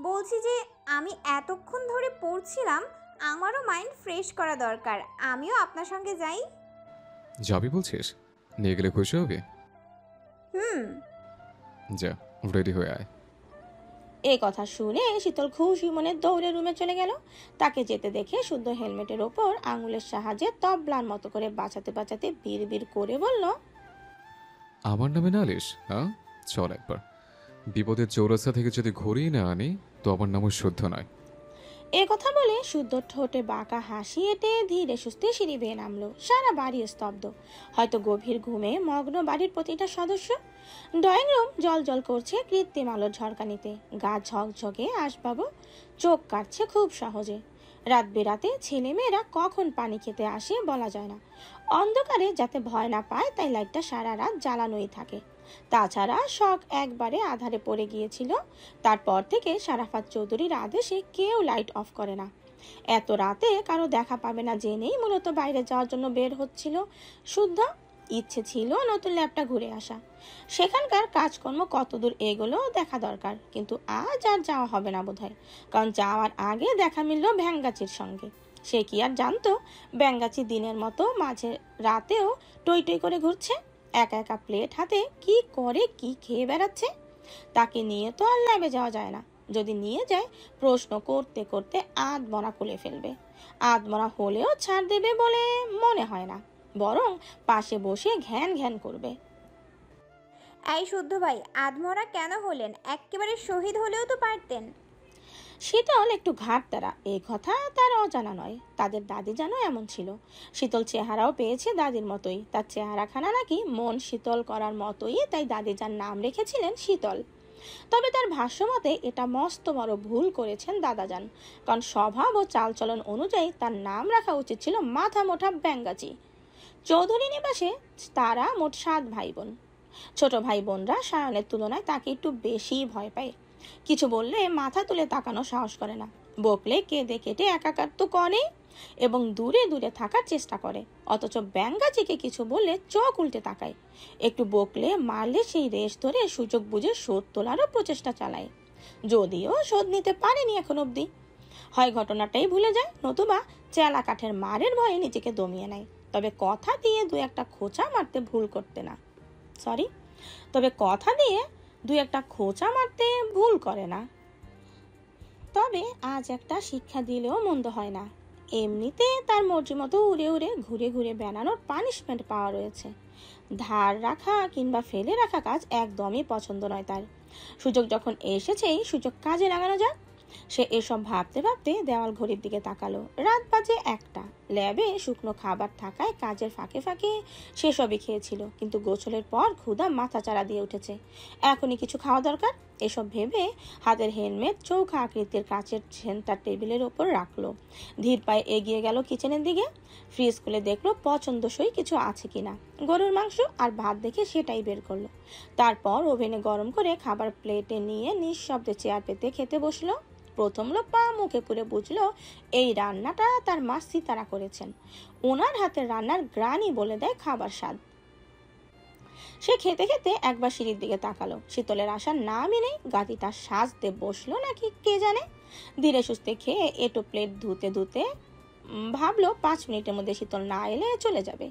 S8: বলছি যে আমি এতক্ষণ ধরে পড়ছিলাম, আমারও মাইন্ড ফ্রেশ করা দরকার। আমিও আপনার সঙ্গে যাই।
S6: যাবি বলছিস? নিয়ে গেলে খুশি হবে? যা, রেডি হয়ে আয়।
S1: এই কথা শুনে শীতল খুশি মনে দৌড়ে রুমে চলে গেল। তাকে যেতে দেখে শুদ্ধ হেলমেটের ওপর আঙুলের সাহায্যে তবলার মতো করে বাঁচাতে বাঁচাতে বিড় করে বলল,
S6: আমার নামে নালিশ? হ্যাঁ, চল একবার। বিপদের চৌরাস্তা থেকে যদি ঘুরিয়ে না আনি তো আমার নামও শুদ্ধ নয়।
S1: এ কথা বলে শুদ্ধ ঠোঁটে বাঁকা হাসি এঁটে ধীরে সুস্থে সিঁড়ি বেয়ে নামলো। সারা বাড়ি স্তব্ধ, হয়তো গভীর ঘুমে মগ্ন বাড়ির প্রতিটা সদস্য। ড্রয়িং রুম জল জল করছে কৃত্রিম আলোর ঝলকানিতে। গা ঝকঝকে আসবাবও চোখ কাটছে খুব সহজে। রাত বেরাতে ছেলেমেয়েরা কখন পানি খেতে আসে বলা যায় না। অন্ধকারে যাতে ভয় না পায় তাই লাইটটা সারা রাত জ্বালানোই থাকে। তাছাড়া শখ একবারে আধারে পড়ে গিয়েছিল। তারপর থেকে সারাফাত চৌধুরীর আদেশে কেউ লাইট অফ করে না। এত রাতে কারো দেখা পাবে না জেনেই মূলত বাইরে যাওয়ার জন্য বের হচ্ছিল শুদ্ধ। ইচ্ছে ছিল নতুন ল্যাবটা ঘুরে আসা, সেখানকার কাজকর্ম কতদূর এগোলো দেখা দরকার। কিন্তু আজ আর যাওয়া হবে না বোধহয়, কারণ যাওয়ার আগে দেখা মিলল ভ্যাঙ্গাচির সঙ্গে। সে কি আর জানতো ব্যাঙ্গাচি দিনের মতো মাঝে রাতেও টই টই করে ঘুরছে, একা একা প্লেট হাতে কি করে কি খেয়ে বেড়াচ্ছে। তাকে নিয়ে তো আর ল্যাবে যাওয়া যায় না। যদি নিয়ে যায় প্রশ্ন করতে করতে আধমরা খুলে ফেলবে। আধমরা হলেও ছাড় দেবে বলে মনে হয় না, বরং পাশে বসে ঘ্যান ঘ্যান করবে।
S8: এই শুদ্ধ ভাই, আধমরা কেন হলেন? একেবারে শহীদ হলেও তো পারতেন।
S1: শীতল একটু ঘাট তারা, এই কথা তার অজানা নয়। তাদের দাদি যেন এমন ছিল। শীতল চেহারাও পেয়েছে দাদির মতোই, তার চেহারাখানা নাকি মন শীতল করার মতোই, তাই দাদি যার নাম রেখেছিলেন শীতল। তবে তার ভাষ্য মতে এটা মস্ত বড় ভুল করেছেন দাদাজান, কারণ স্বভাব ও চালচলন অনুযায়ী তার নাম রাখা উচিত ছিল মাথা মোটা ব্যাঙ্গাচি। চৌধুরী নিবাসে তারা মোট 7 ভাই বোন। ছোট ভাই বোনরা সায়নের তুলনায় তাকে একটু বেশি ভয় পায়। কিছু বললে মাথা তুলে তাকানো সাহস করে না, বকলে কেঁদে কেটে একাকার তো করে এবং দূরে দূরে থাকার চেষ্টা করে। অথচ ব্যাঙ্গাচিকে কিছু বললে চোখ উল্টে তাকায়, একটু বকলে মারলে সেই রেশ ধরে সুযোগ বুঝে শোধ তোলারও প্রচেষ্টা চালায়, যদিও শোধ নিতে পারেনি এখন অবধি। হয় ঘটনাটাই ভুলে যায়, নতুবা চেলা কাঠের মারের ভয়ে নিজেকে দমিয়ে নেয়। তবে কথা দিয়ে দু একটা খোঁচা মারতে ভুল করতে না তবে কথা দিয়ে দু একটা খোঁচা মারতে ভুল করে না। তবে আজ একটা শিক্ষা দিলেও মন্দ হয় না। এমনিতে তার মর্জি মতো উড়ে উড়ে ঘুরে ঘুরে বেড়ানোর পানিশমেন্ট পাওয়া রয়েছে। ধার রাখা কিংবা ফেলে রাখা কাজ একদমই পছন্দ নয় তার। সুযোগ যখন এসেছে এই সুযোগ কাজে লাগানো যাক। সে এসব ভাবতে ভাবতে দেওয়াল ঘড়ির দিকে তাকালো। রাত বাজে 1টা। ল্যাবে শুকনো খাবার থাকায় কাজের ফাঁকে ফাঁকে সেসবই খেয়েছিল, কিন্তু গোসলের পর ক্ষুধা মাথা চাড়া দিয়ে উঠেছে। এখনই কিছু খাওয়া দরকার। এসব ভেবে হাতের হেলমেট চৌখা আকৃতির কাচের সেন্টার টেবিলের ওপর রাখলো। ধীর পায়ে এগিয়ে গেল কিচেনের দিকে। ফ্রিজ খুলে দেখলো পছন্দসই কিছু আছে কিনা। গরুর মাংস আর ভাত দেখে সেটাই বের করলো। তারপর ওভেনে গরম করে খাবার প্লেটে নিয়ে নিঃশব্দে চেয়ার পেতে খেতে বসলো। প্রথম লোপা মুখে পুরে বুঝলো এই রান্নাটা তার মা সিতারা করেছেন। ওনার হাতের রান্নার গ্রানই বলে দেয় খাবার স্বাদ। সে খেতে খেতে একবার সিঁড়ির দিকে তাকালো। শীতলের আসার নামই নেই। গাদিটা সাজতে বসলো নাকি কে জানে। ধীরে সুস্থে খেয়ে এটো প্লেট ধুতে ধুতে ভাবলো 5 মিনিটের মধ্যে শীতল না এলে চলে যাবে।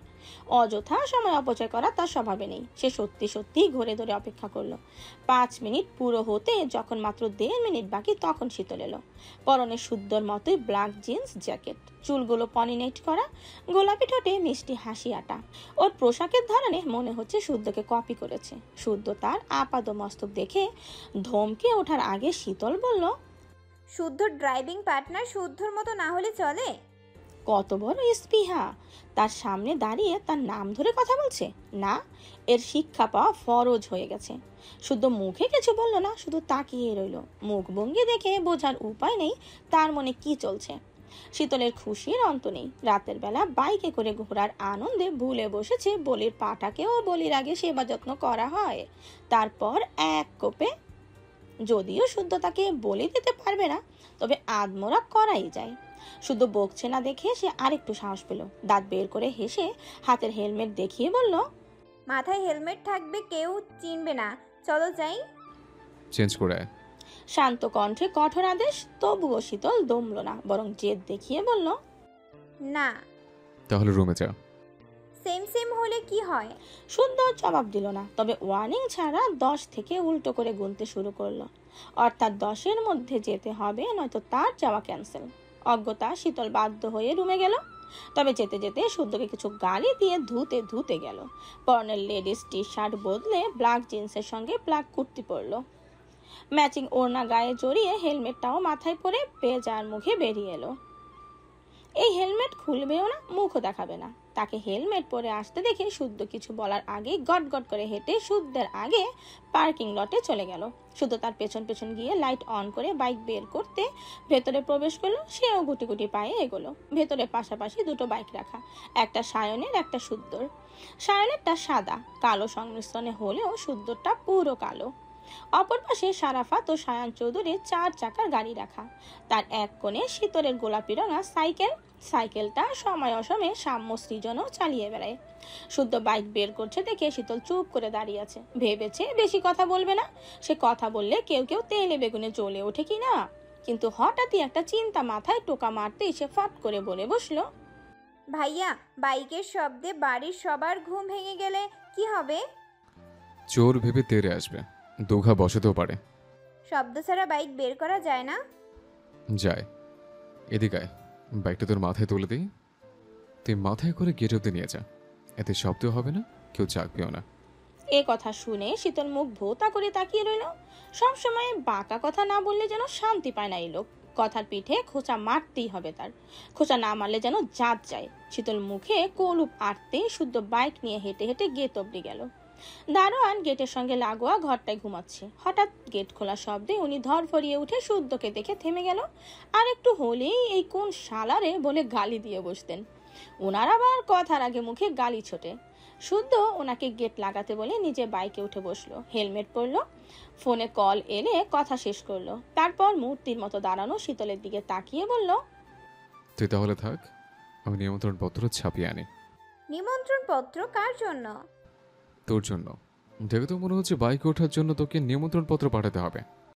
S1: অযথা সময় অপচয় করা তার স্বভাবে নেই। সে সত্যি সত্যি ঘুরে ধরে অপেক্ষা করলো। 5 মিনিট পুরো হতে যখন মাত্র 1.5 মিনিট বাকি তখন শীতল এলো। পরনে শুদ্ধর মতোই ব্ল্যাক জিন্স জ্যাকেট, চুলগুলো পনিনেট করা, গোলাপি ঠোঁটে মিষ্টি হাসি আটা। ওর পোশাকের ধরনে মনে হচ্ছে শুদ্ধকে কপি করেছে। শুদ্ধ তার আপাদ মস্তক দেখে ধমকে ওঠার আগে শীতল বলল,
S8: শুদ্ধ ড্রাইভিং পার্টনার শুদ্ধর মতো না হলে চলে?
S1: কত বড় স্পৃহা! তার সামনে দাঁড়িয়ে তার নাম ধরে কথা বলছে। না, এর শিক্ষা পাওয়া ফরজ হয়ে গেছে। শুদ্ধ মুখে কিছু বলল না, শুধু তাকিয়ে রইল। মুখভঙ্গি দেখে বোঝার উপায় নেই তার মনে কি চলছে। শীতলের খুশির অন্ত নেই। রাতের বেলা বাইকে করে ঘোরার আনন্দে ভুলে বসেছে বলির পাটাকেও বলির আগে সেবা যত্ন করা হয়। তারপর এক কোপে, যদিও শুদ্ধ তাকে বলি দিতে পারবে না, তবে আদমরা করাই যায়। শুদ্ধ বকছে না দেখে সে আরেকটু সাহস পেল। দাঁত বের করে হেসে হাতের হেলমেট দেখিয়ে বলল,
S8: মাথায় হেলমেট থাকবে কেউ চিনবে না, চলো যাই।
S6: চেঞ্জ করে আয়।
S1: শান্ত কণ্ঠে কঠোর আদেশ। তবুও শীতল দমল না, বরং জেদ দেখিয়ে বলল,
S8: না।
S6: তাহলে রুমে যা।
S8: সেম সেম হলে কি হয়?
S1: শুদ্ধ জবাব দিল না, তবে ওয়ার্নিং ছাড়া 10 থেকে উল্টো করে গুনতে শুরু করলো। অর্থাৎ 10-এর মধ্যে যেতে হবে, নয়তো তার যাওয়া ক্যান্সেল। অজ্ঞতা শীতল বাধ্য হয়ে রুমে গেল। তবে যেতে যেতে শুদ্ধকে কিছু গালি দিয়ে ধুতে ধুতে গেল। পরনের লেডিস টি শার্ট বদলে ব্ল্যাক জিন্সের সঙ্গে ব্ল্যাক কুর্তি পরলো। ম্যাচিং ওড়না গায়ে জড়িয়ে হেলমেটটাও মাথায় পরে বেজার মুখে বেরিয়ে এলো। এই হেলমেট খুলবেও না, মুখও দেখাবে না। তাকে হেলমেট পরে আসতে দেখে শুদ্ধ কিছু বলার আগে গট গট করে হেঁটে শুদ্ধের আগে পার্কিং লটে চলে গেল। শুদ্ধ তার পেছন পেছন গিয়ে লাইট অন করে বাইক বের করতে ভেতরে প্রবেশ করলো। সেও গুটি গুটি পায়ে এগোলো। ভেতরে পাশাপাশি দুটো বাইক রাখা, একটা সায়নের একটা শুদ্ধর। সায়নেরটা সাদা কালো সংমিশ্রণে হলেও শুদ্ধরটা পুরো কালো। অপর পাশে সারাফাত ও সায়ান চৌধুরীর 4 চাকার গাড়ি রাখা। তার এক কোণে শীতলের গোলাপি রঙা সাইকেল। সাইকেলটা সময় অসময়ে সাম্য সৃজনও চালিয়ে বেড়ায়। শুদ্ধ বাইক বের করছে দেখে শীতল চুপ করে দাঁড়িয়ে আছে। ভেবেছে বেশি কথা বলবে না। সে কথা বললে কেউ কেউ তেলে বেগুনে জ্বলে ওঠে কি না, কিন্তু হঠাৎই একটা চিন্তা মাথায় টোকা মারতেই সে ফট করে বলে বসলো,
S8: ভাইয়া, বাইকের শব্দে বাড়ির সবার ঘুম ভেঙে গেলে কি হবে?
S6: চোর ভেবে তেরে আসবে, দোঘা বসাতেও পারে।
S8: শব্দ ছাড়া বাইক বের করা যায় না?
S6: যায়। এদিকে বাইকটা তোর মাথায় তুলে দিই, তুই মাথায় করে গেট অব্দি নিয়ে যা। এতে শব্দ হবে না, কেউ জাগবেও না।
S1: এ কথা শুনে শীতল মুখ ভোতা করে তাকিয়ে রইল। সবসময় বাঁকা কথা না বললে যেন শান্তি পায় না এই লোক। কথার পিঠে খোঁচা মারতেই হবে তার, খোঁচা না মারলে যেন জাত যায়। শীতল মুখে কৌলুপ আটতে শুদ্ধ বাইক নিয়ে হেঁটে হেঁটে গেট অব্দি গেল। দারোয়ান গেটের সঙ্গে লাগোয়া ঘরটায় ঘুমাচ্ছে। হঠাৎ গেট খোলা শব্দে উনি ধরফরিয়ে উঠে শুদ্ধকে দেখে থেমে গেল। আর একটু হলেই এই কোন শালারে বলে গালি দিয়ে বসতেন। ওনার আবার কথার আগে মুখে গালি ছোটে। শুদ্ধ ওনাকে গেট লাগাতে বলে নিজে বাইকে উঠে বসলো, হেলমেট পরলো, ফোনে কল এলে কথা শেষ করলো। তারপর মূর্তির মতো দাঁড়ানো শীতলের দিকে তাকিয়ে বলল,
S6: তুই তাহলে থাক, আমি নিমন্ত্রণ পত্র ছাপিয়ে আনি।
S8: নিমন্ত্রণ পত্র কার জন্য?
S6: তোর জন্য। দেখে তো মনে হচ্ছে বাইকে ওঠার জন্য তোকে নিমন্ত্রণ পত্র পাঠাতে হবে।